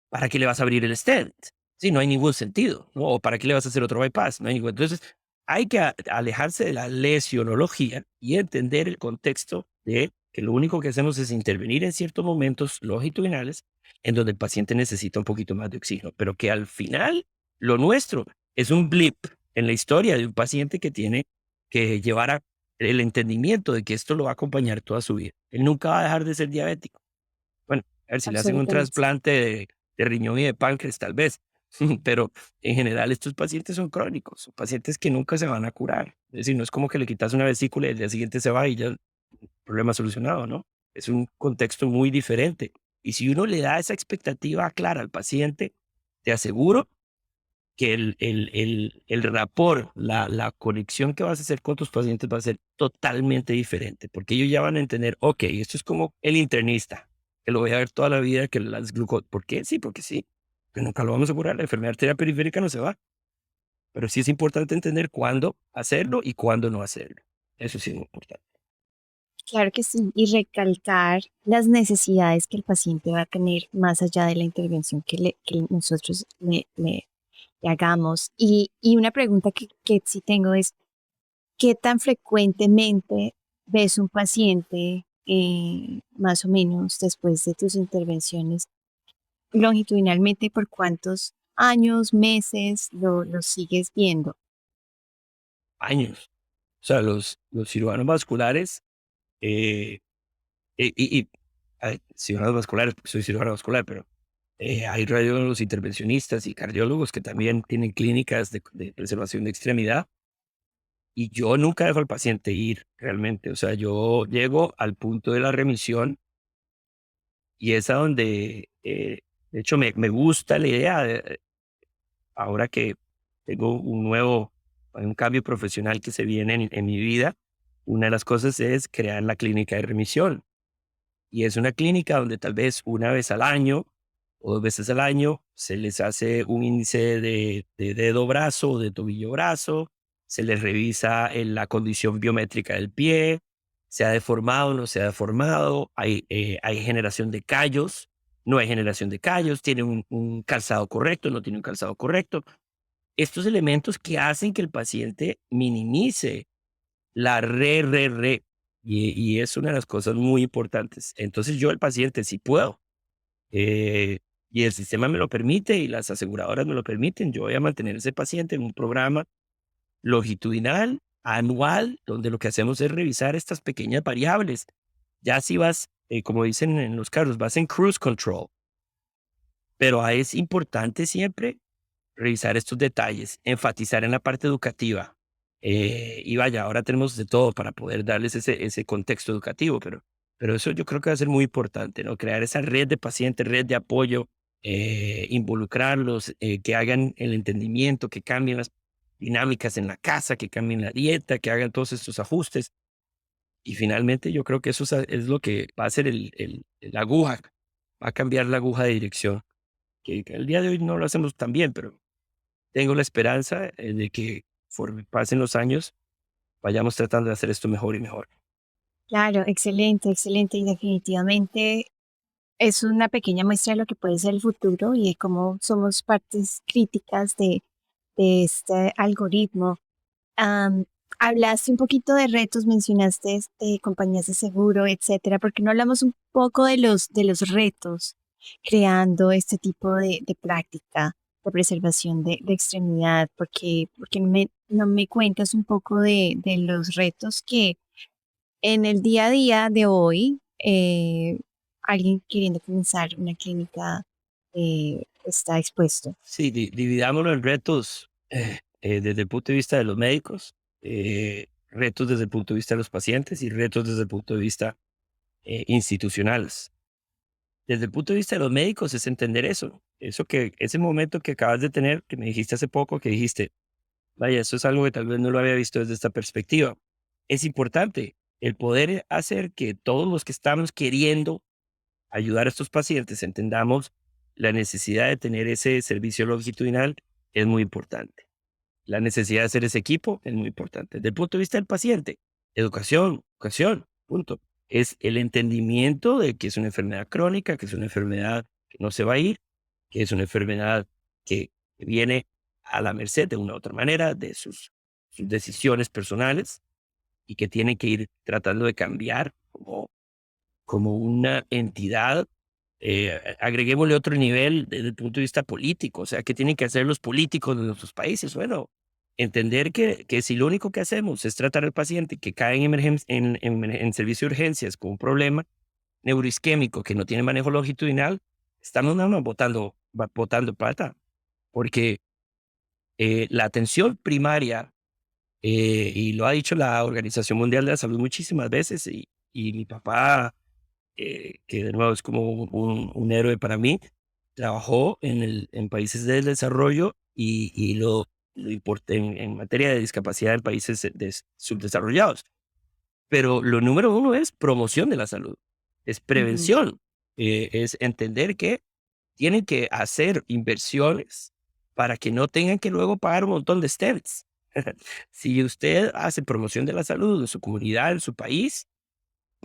Speaker 2: ¿Para qué le vas a abrir el stent? Sí, no hay ningún sentido, ¿no? ¿O para qué le vas a hacer otro bypass? No hay ningún. Entonces, hay que alejarse de la lesionología y entender el contexto de que lo único que hacemos es intervenir en ciertos momentos longitudinales en donde el paciente necesita un poquito más de oxígeno, pero que al final lo nuestro es un blip en la historia de un paciente que tiene que llevar a el entendimiento de que esto lo va a acompañar toda su vida. Él nunca va a dejar de ser diabético. Bueno, a ver si le hacen un
Speaker 3: Absolutamente.
Speaker 2: trasplante de riñón y de páncreas, tal vez. Pero en general estos pacientes son crónicos, son pacientes que nunca se van a curar. Es decir, no es como que le quitas una vesícula y el día siguiente se va y ya el problema solucionado, ¿no? Es un contexto muy diferente. Y si uno le da esa expectativa clara al paciente, te aseguro que el rapport, la conexión que vas a hacer con tus pacientes va a ser totalmente diferente, porque ellos ya van a entender, ok, esto es como el internista, que lo voy a ver toda la vida, que las glucosas, ¿por qué? Sí, porque sí, que nunca lo vamos a curar, la enfermedad arterial periférica no se va, pero sí es importante entender cuándo hacerlo y cuándo no hacerlo. Eso sí es muy importante.
Speaker 3: Claro que sí, y recalcar las necesidades que el paciente va a tener más allá de la intervención que nosotros le hagamos. Y una pregunta que sí tengo es, ¿qué tan frecuentemente ves un paciente, más o menos después de tus intervenciones, longitudinalmente, por cuántos años, meses lo sigues viendo?
Speaker 2: Años. O sea, los cirujanos vasculares, eh, a ver, cirujanos vasculares, porque soy cirujano vascular, pero hay radiólogos intervencionistas y cardiólogos que también tienen clínicas de preservación de extremidad y yo nunca dejo al paciente ir realmente. O sea, yo llego al punto de la remisión y es a donde, de hecho, me gusta la idea, ahora que tengo un cambio profesional que se viene en mi vida. Una de las cosas es crear la clínica de remisión. Y es una clínica donde tal vez una vez al año o 2 veces al año se les hace un índice de dedo brazo o de tobillo brazo, se les revisa la condición biométrica del pie, se ha deformado o no se ha deformado, hay generación de callos, no hay generación de callos, tiene un calzado correcto, no tiene un calzado correcto. Estos elementos que hacen que el paciente minimice la re. Y es una de las cosas muy importantes. Entonces yo, el paciente, si puedo, eh, y el sistema me lo permite y las aseguradoras me lo permiten, yo voy a mantener ese paciente en un programa longitudinal, anual, donde lo que hacemos es revisar estas pequeñas variables. Ya si vas, como dicen en los carros, vas en cruise control, pero es importante siempre revisar estos detalles, enfatizar en la parte educativa. Y vaya, ahora tenemos de todo para poder darles ese contexto educativo, pero eso yo creo que va a ser muy importante, ¿no? Crear esa red de pacientes, red de apoyo, involucrarlos, que hagan el entendimiento, que cambien las dinámicas en la casa, que cambien la dieta, que hagan todos estos ajustes. Y finalmente yo creo que eso es lo que va a ser la aguja, va a cambiar la aguja de dirección, que el día de hoy no lo hacemos tan bien, pero tengo la esperanza, de que conforme pasen los años, vayamos tratando de hacer esto mejor y mejor.
Speaker 3: Claro, excelente, excelente. Y definitivamente es una pequeña muestra de lo que puede ser el futuro y de cómo somos partes críticas de este algoritmo. Am, Hablaste un poquito de retos, mencionaste compañías de seguro, etcétera. ¿Por qué no hablamos un poco de los retos creando este tipo de práctica de preservación de extremidad? Porque no me cuentas un poco de los retos que en el día a día de hoy, alguien queriendo comenzar una clínica está expuesto.
Speaker 2: Sí, dividámoslo en retos, desde el punto de vista de los médicos, retos desde el punto de vista de los pacientes y retos desde el punto de vista, institucionales. Desde el punto de vista de los médicos es entender eso que ese momento que acabas de tener, que me dijiste hace poco, que dijiste, vaya, eso es algo que tal vez no lo había visto desde esta perspectiva. Es importante. el poder hacer que todos los que estamos queriendo ayudar a estos pacientes entendamos la necesidad de tener ese servicio longitudinal es muy importante. La necesidad de hacer ese equipo es muy importante. Desde el punto de vista del paciente, educación, punto. Es el entendimiento de que es una enfermedad crónica, que es una enfermedad que no se va a ir, que es una enfermedad que viene a la merced de una u otra manera de sus decisiones personales y que tiene que ir tratando de cambiar como una entidad. Agreguémosle otro nivel desde el punto de vista político, o sea, ¿qué tienen que hacer los políticos de nuestros países? Bueno, entender que si lo único que hacemos es tratar al paciente que cae en servicio de urgencias con un problema neuroisquémico que no tiene manejo longitudinal, estamos nada más botando plata, porque la atención primaria, y lo ha dicho la Organización Mundial de la Salud muchísimas veces, y mi papá, que de nuevo es como un héroe para mí, trabajó en países del desarrollo y lo en materia de discapacidad en países subdesarrollados. Pero lo número uno es promoción de la salud, es
Speaker 3: Ujú.
Speaker 2: prevención, es entender que tienen que hacer inversiones para que no tengan que luego pagar un montón de stents. Si usted hace promoción de la salud en su comunidad, en su país,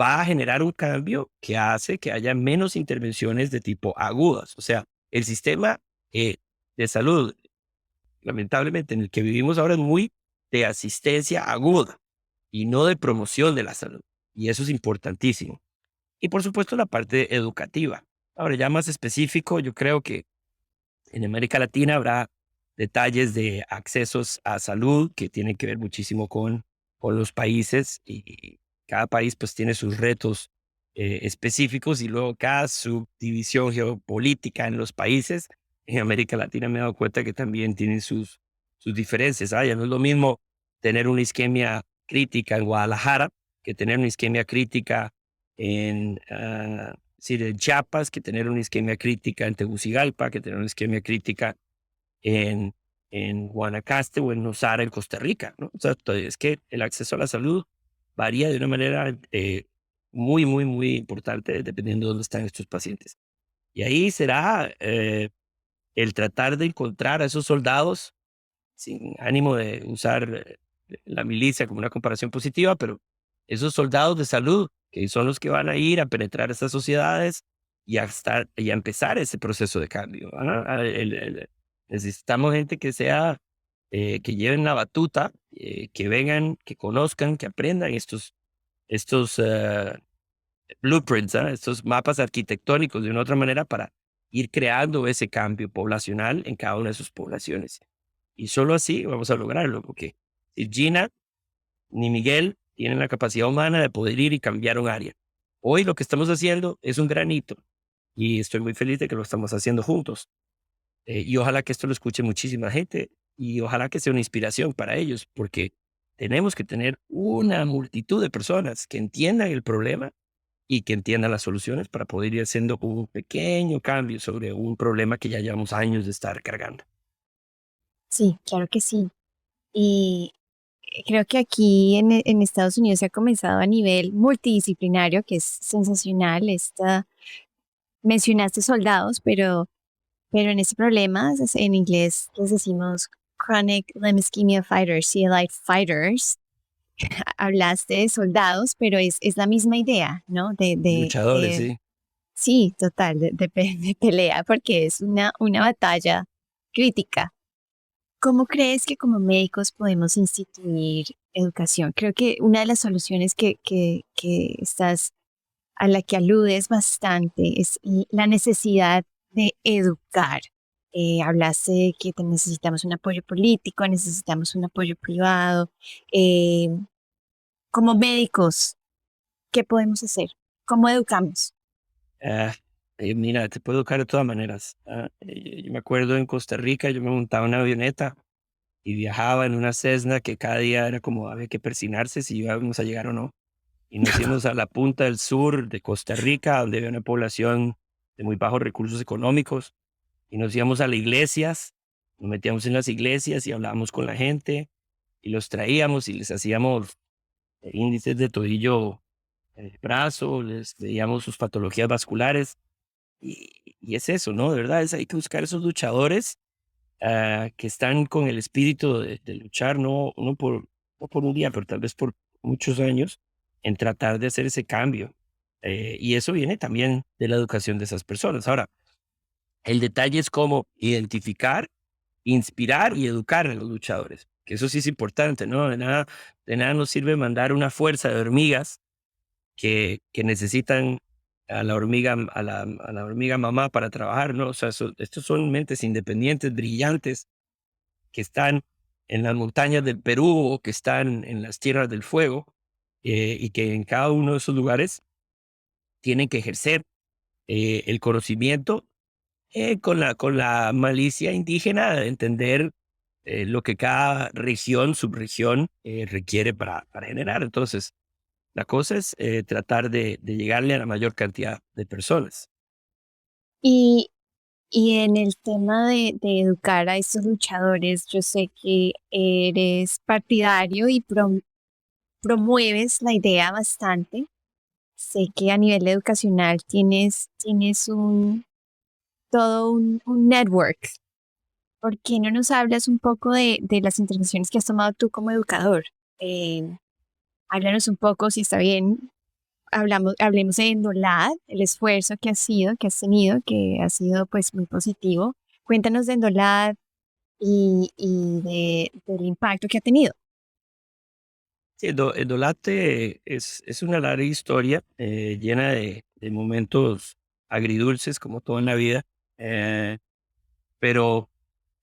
Speaker 2: va a generar un cambio que hace que haya menos intervenciones de tipo agudas. O sea, el sistema de salud, lamentablemente, en el que vivimos ahora es muy de asistencia aguda y no de promoción de la salud. Y eso es importantísimo. Y por supuesto la parte educativa. Ahora, ya más específico, yo creo que en América Latina habrá detalles de accesos a salud que tienen que ver muchísimo con los países y cada país pues tiene sus retos específicos y luego cada subdivisión geopolítica en los países. En América Latina me he dado cuenta que también tienen sus diferencias. Ya no es lo mismo tener una isquemia crítica en Guadalajara que tener una isquemia crítica en sí, de Chiapas, que tener una isquemia crítica en Tegucigalpa, que tener una isquemia crítica en, en Guanacaste o en Nosara, en Costa Rica, ¿no? O sea, es que el acceso a la salud varía de una manera muy importante dependiendo de dónde están estos pacientes. Y ahí será el tratar de encontrar a esos soldados sin ánimo de usar la milicia como una comparación positiva, pero esos soldados de salud, que son los que van a ir a penetrar estas sociedades y a empezar ese proceso de cambio. Necesitamos gente que sea, que lleven la batuta, que vengan, que conozcan, que aprendan estos blueprints, estos mapas arquitectónicos de una otra manera para ir creando ese cambio poblacional en cada una de sus poblaciones. Y solo así vamos a lograrlo, porque ni Gina ni Miguel tienen la capacidad humana de poder ir y cambiar un área. Hoy lo que estamos haciendo es un granito y estoy muy feliz de que lo estamos haciendo juntos. Y ojalá que esto lo escuche muchísima gente y ojalá que sea una inspiración para ellos, porque tenemos que tener una multitud de personas que entiendan el problema y que entiendan las soluciones para poder ir haciendo un pequeño cambio sobre un problema que ya llevamos años de estar cargando.
Speaker 3: Sí, claro que sí. Y creo que aquí en Estados Unidos se ha comenzado a nivel multidisciplinario, que es sensacional. Mencionaste soldados, pero en este problema, en inglés les decimos Chronic Limb Ischemia Fighters, CLI Fighters. Hablaste de soldados, pero es la misma idea, ¿no?
Speaker 2: Luchadores, sí.
Speaker 3: Sí, total, de pelea, porque es una batalla crítica. ¿Cómo crees que como médicos podemos instituir educación? Creo que una de las soluciones que estás, a la que aludes bastante es la necesidad de educar. Hablaste de que necesitamos un apoyo político, necesitamos un apoyo privado. eh, Como médicos, ¿qué podemos hacer? ¿Cómo educamos?
Speaker 2: Ah, mira, te puedo educar de todas maneras. Yo me acuerdo en Costa Rica, yo me montaba en una avioneta y viajaba en una Cessna que cada día era como había que persinarse si íbamos a llegar o no. Y nos íbamos a la punta del sur de Costa Rica, donde había una población de muy bajos recursos económicos, y nos íbamos a las iglesias, nos metíamos en las iglesias y hablábamos con la gente, y los traíamos y les hacíamos índices de tobillo en el brazo, les veíamos sus patologías vasculares y es eso, ¿no? De verdad, hay que buscar esos luchadores que están con el espíritu de luchar, no por un día, pero tal vez por muchos años, en tratar de hacer ese cambio. Y eso viene también de la educación de esas personas. Ahora, el detalle es cómo identificar, inspirar y educar a los luchadores, que eso sí es importante, ¿no? De nada nos sirve mandar una fuerza de hormigas que necesitan a la hormiga mamá para trabajar, ¿no? O sea, estos son mentes independientes, brillantes, que están en las montañas del Perú o que están en las tierras del fuego, y que en cada uno de esos lugares tienen que ejercer el conocimiento con la malicia indígena de entender lo que cada región, subregión requiere para generar. Entonces, la cosa es tratar de llegarle a la mayor cantidad de personas.
Speaker 3: Y, y en el tema de educar a estos luchadores, yo sé que eres partidario y promueves la idea bastante. Sé que a nivel educacional tienes todo un network. ¿Por qué no nos hablas un poco de las intervenciones que has tomado tú como educador? Eh, Háblanos un poco, si está bien, hablemos de Endolad, el esfuerzo que has tenido, que ha sido pues muy positivo. Cuéntanos de Endolad del impacto que ha tenido.
Speaker 2: Sí, el Dolate es una larga historia llena de momentos agridulces, como todo en la vida, eh, pero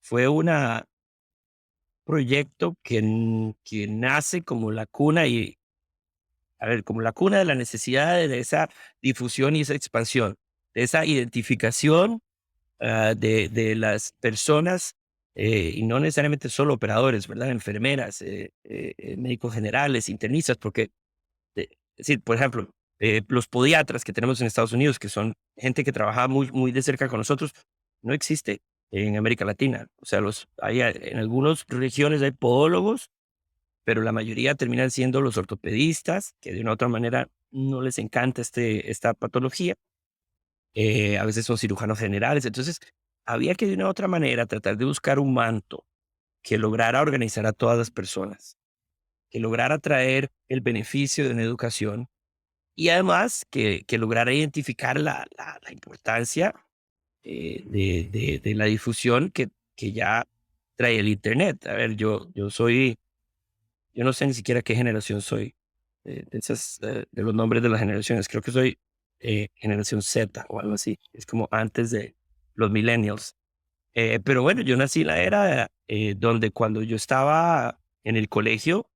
Speaker 2: fue un proyecto que nace como la cuna y, a ver, como la cuna de la necesidad de esa difusión y esa expansión, de esa identificación de las personas, y no necesariamente solo operadores, ¿verdad? Enfermeras, médicos generales, internistas, porque, es decir, por ejemplo, los podiatras que tenemos en Estados Unidos, que son gente que trabaja muy de cerca con nosotros, no existe en América Latina. O sea, en algunas regiones hay podólogos, pero la mayoría terminan siendo los ortopedistas, que de una u otra manera no les encanta esta patología. A veces son cirujanos generales. Entonces, había que de una u otra manera tratar de buscar un manto que lograra organizar a todas las personas, que lograra traer el beneficio de una educación y además que lograra identificar la importancia de la difusión que ya trae el Internet. A ver, yo no sé ni siquiera qué generación soy, de los nombres de las generaciones. Creo que soy generación Z o algo así. Es como antes de los millennials. Pero bueno, yo nací en la era donde cuando yo estaba en el colegio,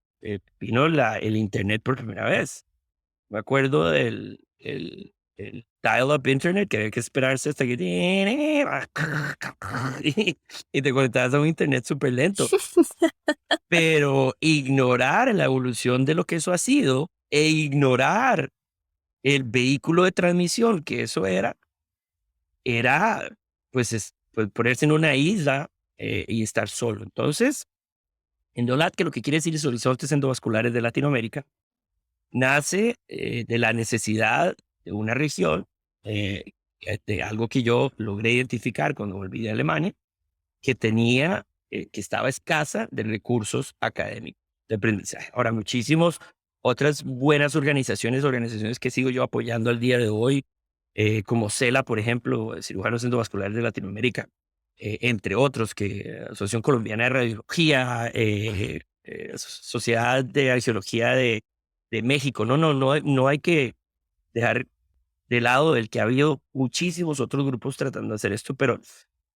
Speaker 2: vino el Internet por primera vez. Me acuerdo el dial-up internet que había que esperarse hasta que y te conectabas a un internet súper lento. Pero ignorar la evolución de lo que eso ha sido e ignorar el vehículo de transmisión que eso era pues ponerse en una isla y estar solo. Entonces, Endolat, que lo que quiere decir es Horizontes Endovasculares de Latinoamérica, nace de la necesidad de una región, de algo que yo logré identificar cuando volví de Alemania, que estaba escasa de recursos académicos de aprendizaje. Ahora, muchísimos otras buenas organizaciones que sigo yo apoyando al día de hoy, como CELA, por ejemplo, Cirujanos Endovasculares de Latinoamérica, entre otros, Asociación Colombiana de Radiología, Sociedad de Angiología de México. No hay que dejar de lado el que ha habido muchísimos otros grupos tratando de hacer esto, pero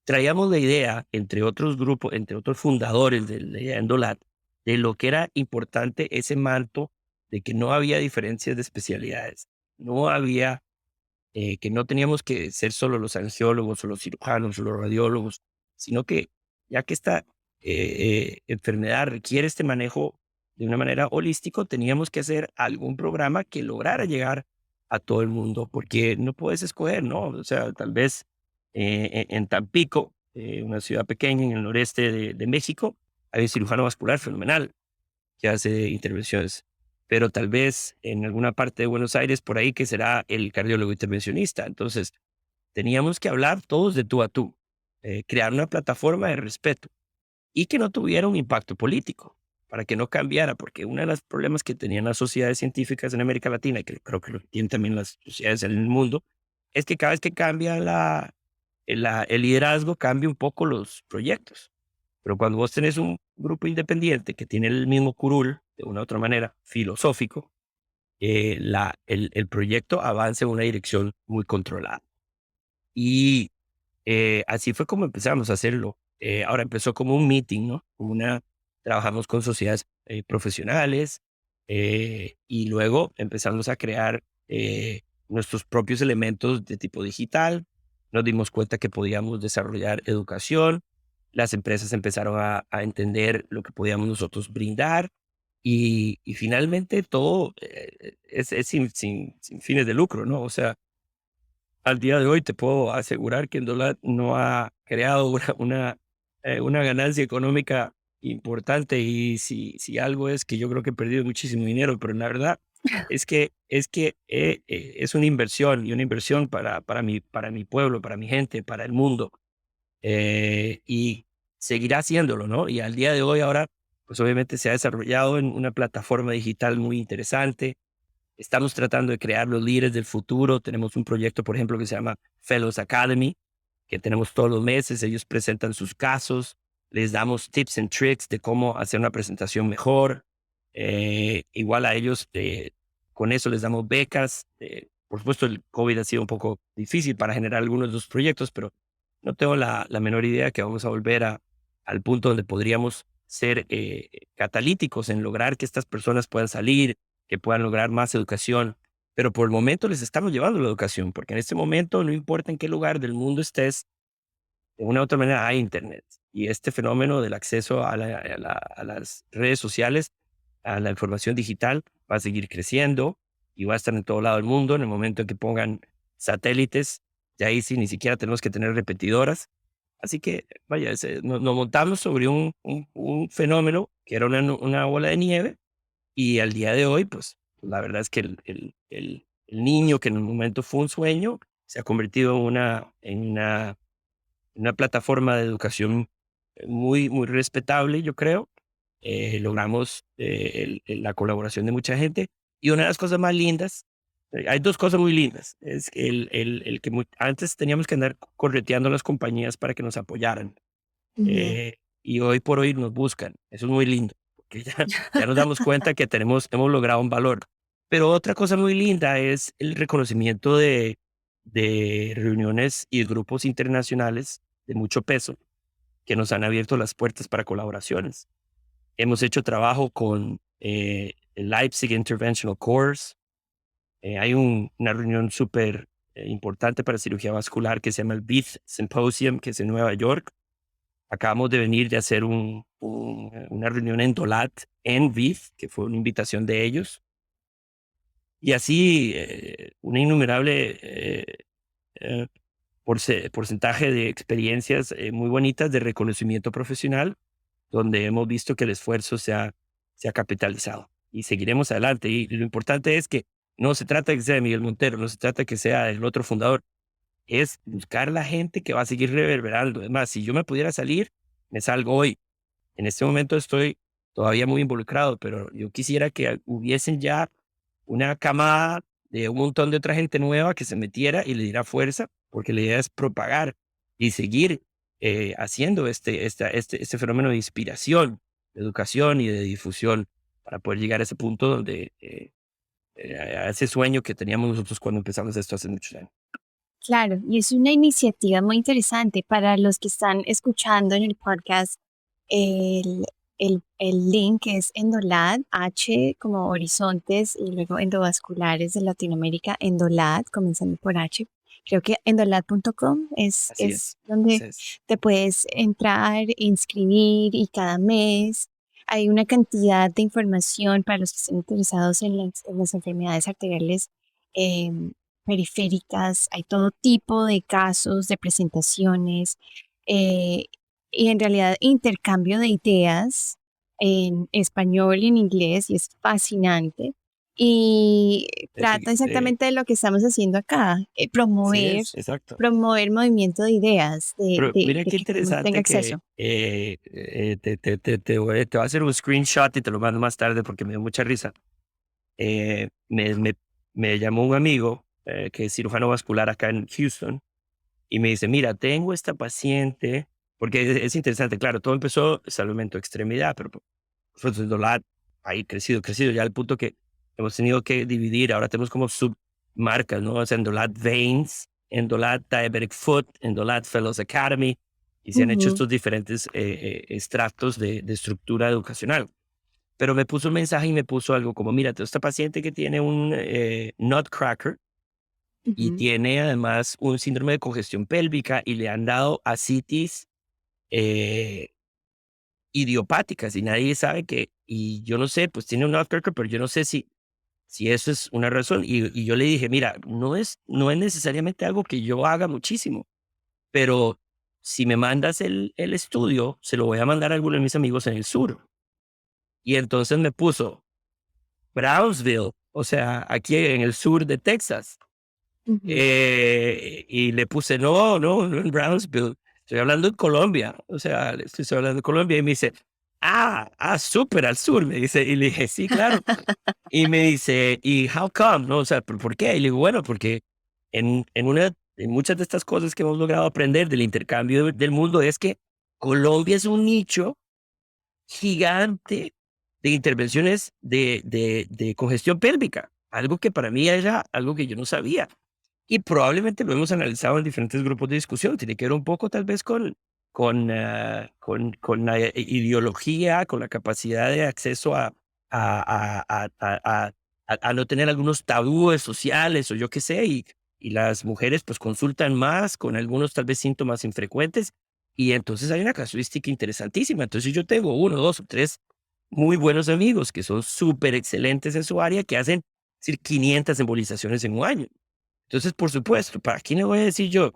Speaker 2: traíamos la idea, entre otros grupos, entre otros fundadores de la idea Endolat, de lo que era importante ese manto de que no había diferencias de especialidades, no había, que no teníamos que ser solo los angiólogos o los cirujanos o los radiólogos, sino que ya que esta enfermedad requiere este manejo de una manera holística, teníamos que hacer algún programa que lograra llegar a todo el mundo, porque no puedes escoger, ¿no? O sea, tal vez en Tampico, una ciudad pequeña en el noreste de México, hay un cirujano vascular fenomenal que hace intervenciones. pero tal vez en alguna parte de Buenos Aires por ahí que será el cardiólogo intervencionista. Entonces, teníamos que hablar todos de tú a tú, crear una plataforma de respeto y que no tuviera un impacto político, para que no cambiara, porque uno de los problemas que tenían las sociedades científicas en América Latina, y que creo que lo tienen también las sociedades en el mundo, es que cada vez que cambia el liderazgo, cambia un poco los proyectos. Pero cuando vos tenés un grupo independiente que tiene el mismo curul, de una u otra manera, filosófico, el proyecto avanza en una dirección muy controlada. Y así fue como empezamos a hacerlo. Ahora empezó como un meeting, ¿no? Trabajamos con sociedades profesionales y luego empezamos a crear nuestros propios elementos de tipo digital. Nos dimos cuenta que podíamos desarrollar educación. Las empresas empezaron a entender lo que podíamos nosotros brindar y finalmente todo es sin fines de lucro, ¿no? O sea, al día de hoy te puedo asegurar que Endolat no ha creado una ganancia económica importante y si algo es que yo creo que he perdido muchísimo dinero, pero la verdad es que es una inversión y una inversión para mi pueblo, para mi gente, para el mundo y seguirá haciéndolo, ¿no? Y al día de hoy ahora, pues obviamente se ha desarrollado en una plataforma digital muy interesante. Estamos tratando de crear los líderes del futuro. Tenemos un proyecto, por ejemplo, que se llama Fellows Academy, que tenemos todos los meses. Ellos presentan sus casos, les damos tips and tricks de cómo hacer una presentación mejor. Igual a ellos, con eso les damos becas. Por supuesto, el COVID ha sido un poco difícil para generar algunos de los proyectos, pero no tengo la menor idea que vamos a volver al punto donde podríamos ser catalíticos en lograr que estas personas puedan salir, que puedan lograr más educación, pero por el momento les estamos llevando la educación, porque en este momento no importa en qué lugar del mundo estés, de una u otra manera hay internet. Y este fenómeno del acceso a las redes sociales, a la información digital, va a seguir creciendo y va a estar en todo lado del mundo. En el momento en que pongan satélites, ya ahí sí ni siquiera tenemos que tener repetidoras. Así que, vaya, nos montamos sobre un fenómeno que era una bola de nieve y al día de hoy, pues, la verdad es que el niño que en un momento fue un sueño, se ha convertido en una plataforma de educación muy respetable, yo creo. Logramos la colaboración de mucha gente. Y una de las cosas más lindas, hay dos cosas muy lindas. Es que el que antes teníamos que andar correteando a las compañías para que nos apoyaran.
Speaker 3: Ujú.
Speaker 2: Y hoy por hoy nos buscan. Eso es muy lindo, porque ya nos damos cuenta que hemos logrado un valor. Pero otra cosa muy linda es el reconocimiento de reuniones y grupos internacionales de mucho peso que nos han abierto las puertas para colaboraciones. Hemos hecho trabajo con el Leipzig Interventional Course. Hay una reunión súper importante para cirugía vascular que se llama el BIF Symposium, que es en Nueva York. Acabamos de venir de hacer una reunión en Dolat, en VIF, que fue una invitación de ellos. Y así, una innumerable eh, porcentaje de experiencias muy bonitas de reconocimiento profesional, donde hemos visto que el esfuerzo se ha capitalizado. Y seguiremos adelante. Y lo importante es que no se trata de que sea Miguel Montero, no se trata de que sea el otro fundador, es buscar la gente que va a seguir reverberando. Es más, si yo me pudiera salir, me salgo hoy. En este momento estoy todavía muy involucrado, pero yo quisiera que hubiesen ya una camada de un montón de otra gente nueva que se metiera y le diera fuerza, porque la idea es propagar y seguir haciendo este fenómeno de inspiración, de educación y de difusión para poder llegar a ese punto donde, a ese sueño que teníamos nosotros cuando empezamos esto hace muchos años.
Speaker 3: Claro, y es una iniciativa muy interesante para los que están escuchando en el podcast. El, el link es Endolad, H como horizontes y luego endovasculares de Latinoamérica, Endolad, comenzando por H. Creo que endolad.com
Speaker 2: Así
Speaker 3: es
Speaker 2: es,
Speaker 3: donde
Speaker 2: ese es.
Speaker 3: te puedes entrar, inscribir y cada mes hay una cantidad de información para los que estén interesados en las enfermedades arteriales em, periféricas, hay todo tipo de casos, de presentaciones eh, y en realidad intercambio de ideas en español y en inglés y es fascinante. y trata
Speaker 2: Eh,
Speaker 3: exactamente de lo que estamos haciendo acá,
Speaker 2: sí
Speaker 3: promover,
Speaker 2: es, exacto.
Speaker 3: promover movimiento de ideas,
Speaker 2: Pero mira
Speaker 3: de
Speaker 2: qué
Speaker 3: que todo el mundo tenga
Speaker 2: interesante que
Speaker 3: acceso.
Speaker 2: te voy a hacer un screenshot y te lo mando más tarde porque me dio mucha risa. Eh, me, me, me llamó un amigo que es cirujano vascular acá en Houston y me dice, mira, tengo esta paciente, porque es interesante, claro, todo empezó salvamento de extremidad, pero pues el dólar ahí crecido, ya al punto que hemos tenido que dividir, ahora tenemos como submarcas, ¿no? O sea, Endolat Veins, Endolat Diabetic Foot, Endolat Fellows Academy, y se han hecho
Speaker 3: Ujú,
Speaker 2: estos diferentes extractos de estructura educacional. Pero me puso un mensaje y me puso algo como, mira, tengo esta paciente que tiene un nutcracker y
Speaker 3: ujú,
Speaker 2: tiene además un síndrome de congestión pélvica y le han dado ascitis eh, idiopáticas y nadie sabe que, y yo no sé, pues tiene un nutcracker, pero yo no sé si eso es una razón. Y yo le dije, mira, no es necesariamente algo que yo haga muchísimo, pero si me mandas el estudio, se lo voy a mandar a algunos de mis amigos en el sur. Y entonces me puso Brownsville, o sea, aquí en el sur de Texas.
Speaker 3: ujú.
Speaker 2: Y le puse, no en Brownsville, estoy hablando en Colombia, o sea, le estoy hablando de Colombia y me dice, súper al sur, me dice, y le dije, sí, claro, y me dice, ¿y how come? No, o sea, ¿por qué? Y le digo, bueno, porque en muchas de estas cosas que hemos logrado aprender del intercambio del mundo es que Colombia es un nicho gigante de intervenciones de congestión pélvica, algo que para mí era algo que yo no sabía. Y probablemente lo hemos analizado en diferentes grupos de discusión. Tiene que ver un poco tal vez con la ideología, con la capacidad de acceso a no tener algunos tabúes sociales o yo qué sé. Y las mujeres pues consultan más con algunos tal vez síntomas infrecuentes. Y entonces hay una casuística interesantísima. Entonces yo tengo uno, dos o tres muy buenos amigos que son súper excelentes en su área que hacen decir, 500 embolizaciones en un año. Entonces, por supuesto, ¿para quién le voy a decir yo?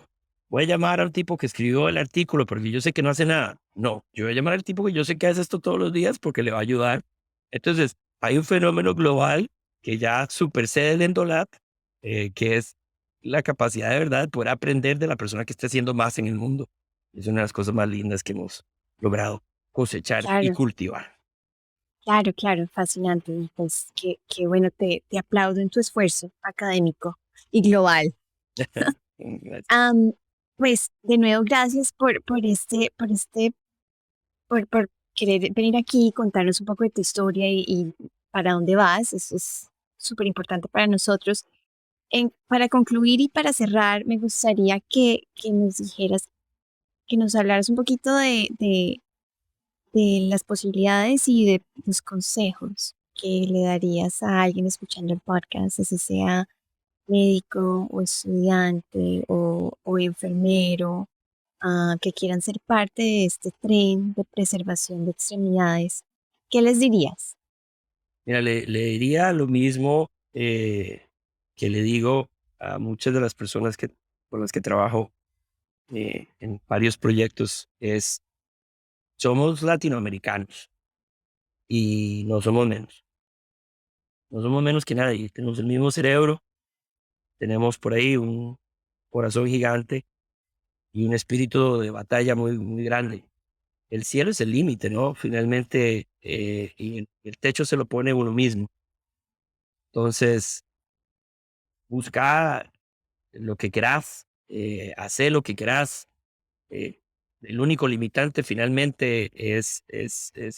Speaker 2: Voy a llamar a un tipo que escribió el artículo porque yo sé que no hace nada. No, yo voy a llamar al tipo que yo sé que hace esto todos los días porque le va a ayudar. Entonces, hay un fenómeno global que ya supersede el Endolat, que es la capacidad de verdad de poder aprender de la persona que está haciendo más en el mundo. Es una de las cosas más lindas que hemos logrado cosechar y
Speaker 3: Claro,
Speaker 2: cultivar.
Speaker 3: claro, claro, fascinante. Y pues qué bueno, te aplaudo en tu esfuerzo académico y global.
Speaker 2: Gracias.
Speaker 3: Am, pues de nuevo, gracias por querer venir aquí y contarnos un poco de tu historia y para dónde vas. Eso es súper importante para nosotros. Para concluir y para cerrar, me gustaría que nos dijeras, que nos hablaras un poquito de las posibilidades y de los consejos que le darías a alguien escuchando el podcast, así sea médico o estudiante o enfermero, que quieran ser parte de este tren de preservación de extremidades. ¿Qué les dirías?
Speaker 2: Mira, le diría lo mismo que le digo a muchas de las personas con las que trabajo en varios proyectos, es somos latinoamericanos y no somos menos que nadie, tenemos el mismo cerebro, tenemos por ahí un corazón gigante y un espíritu de batalla muy grande. El cielo es el límite, ¿no? Finalmente, y el techo se lo pone uno mismo. Entonces, busca lo que querás, hacer lo que querás. eh, el único limitante finalmente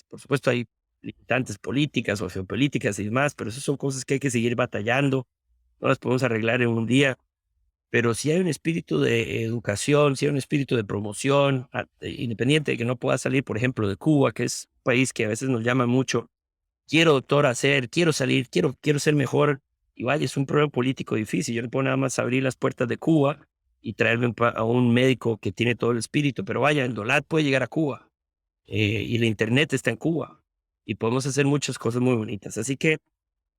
Speaker 2: por supuesto, hay limitantes políticas o geopolíticas y demás, pero esas son cosas que hay que seguir batallando, no las podemos arreglar en un día, pero si hay un espíritu de educación, si hay un espíritu de promoción, independiente de que no pueda salir, por ejemplo, de Cuba, que es un país que a veces nos llama mucho, quiero doctor hacer, quiero salir, quiero ser mejor. Y vaya, es un problema político difícil. Yo no puedo nada más abrir las puertas de Cuba y traerme a un médico que tiene todo el espíritu, pero vaya, el DOLAT puede llegar a Cuba y la internet está en Cuba y podemos hacer muchas cosas muy bonitas. Así que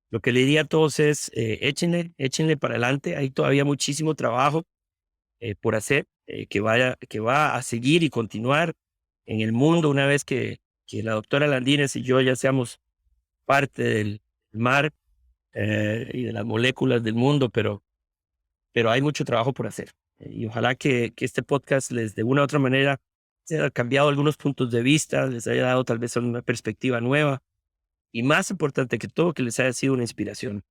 Speaker 2: lo que le diría a todos es, échenle para adelante. Hay todavía muchísimo trabajo por hacer, que va a seguir y continuar en el mundo una vez que la doctora Landines y yo ya seamos parte del mar. y de las moléculas del mundo, pero hay mucho trabajo por hacer. Y ojalá que este podcast les, de una u otra manera, les haya cambiado algunos puntos de vista, les haya dado tal vez una perspectiva nueva y más importante que todo, que les haya sido una inspiración.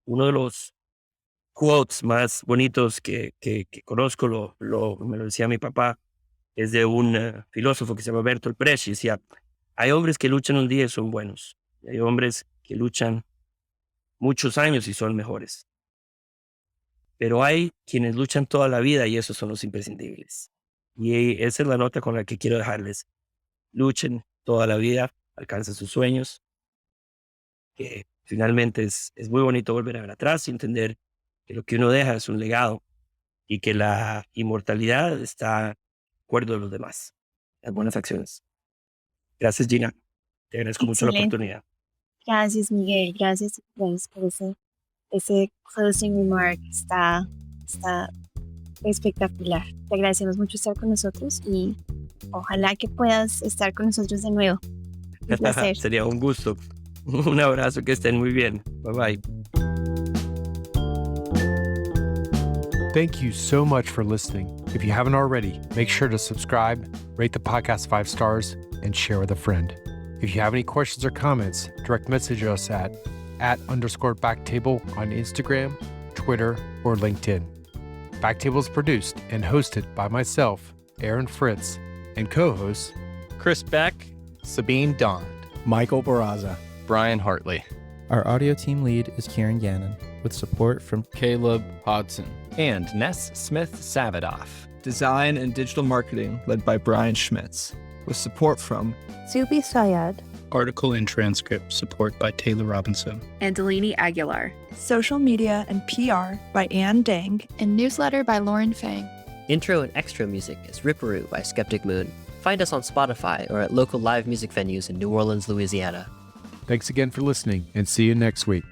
Speaker 2: Uno de los quotes más bonitos que conozco, me lo decía mi papá, es de un filósofo que se llama Bertolt Brecht, y decía, hay hombres que luchan un día y son buenos, y hay hombres que luchan muchos años y son mejores. Pero hay quienes luchan toda la vida y esos son los imprescindibles. Y esa es la nota con la que quiero dejarles. Luchen toda la vida, alcancen sus sueños, que finalmente es muy bonito volver a ver atrás y entender que lo que uno deja es un legado y que la inmortalidad está de acuerdo de los demás, las buenas acciones. Gracias, Gina. Te agradezco mucho la
Speaker 3: Excelente.
Speaker 2: oportunidad.
Speaker 3: Gracias, Miguel. Gracias pues, por ese closing remark. Está espectacular. Te agradecemos mucho estar con nosotros y ojalá que puedas estar con nosotros de nuevo. Un placer.
Speaker 2: Sería un gusto. Un abrazo, que estén muy bien. Bye bye.
Speaker 4: Thank you so much for listening. If you haven't already, make sure to subscribe, rate the podcast 5 stars, and share with a friend. If you have any questions or comments, direct message us at @_Backtable on Instagram, Twitter, or LinkedIn. Backtable is produced and hosted by myself, Aaron Fritz, and co-hosts
Speaker 5: Chris Beck,
Speaker 6: Sabine Dond,
Speaker 7: Michael Barraza,
Speaker 6: Brian Hartley.
Speaker 7: Our audio team lead is Kieran Gannon, with support from
Speaker 5: Caleb Hodson.
Speaker 6: and Ness Smith-Savadoff.
Speaker 8: Design and digital marketing led by Brian Schmitz, with support from
Speaker 9: Zubi Syed,
Speaker 10: Article and transcript support by Taylor Robinson,
Speaker 9: and Delaney Aguilar.
Speaker 11: Social media and PR by Ann Dang,
Speaker 9: And newsletter by Lauren Fang.
Speaker 12: Intro and extra music is Ripperoo by Skeptic Moon. Find us on Spotify or at local live music venues in New Orleans, Louisiana.
Speaker 4: Thanks again for listening, and see you next week.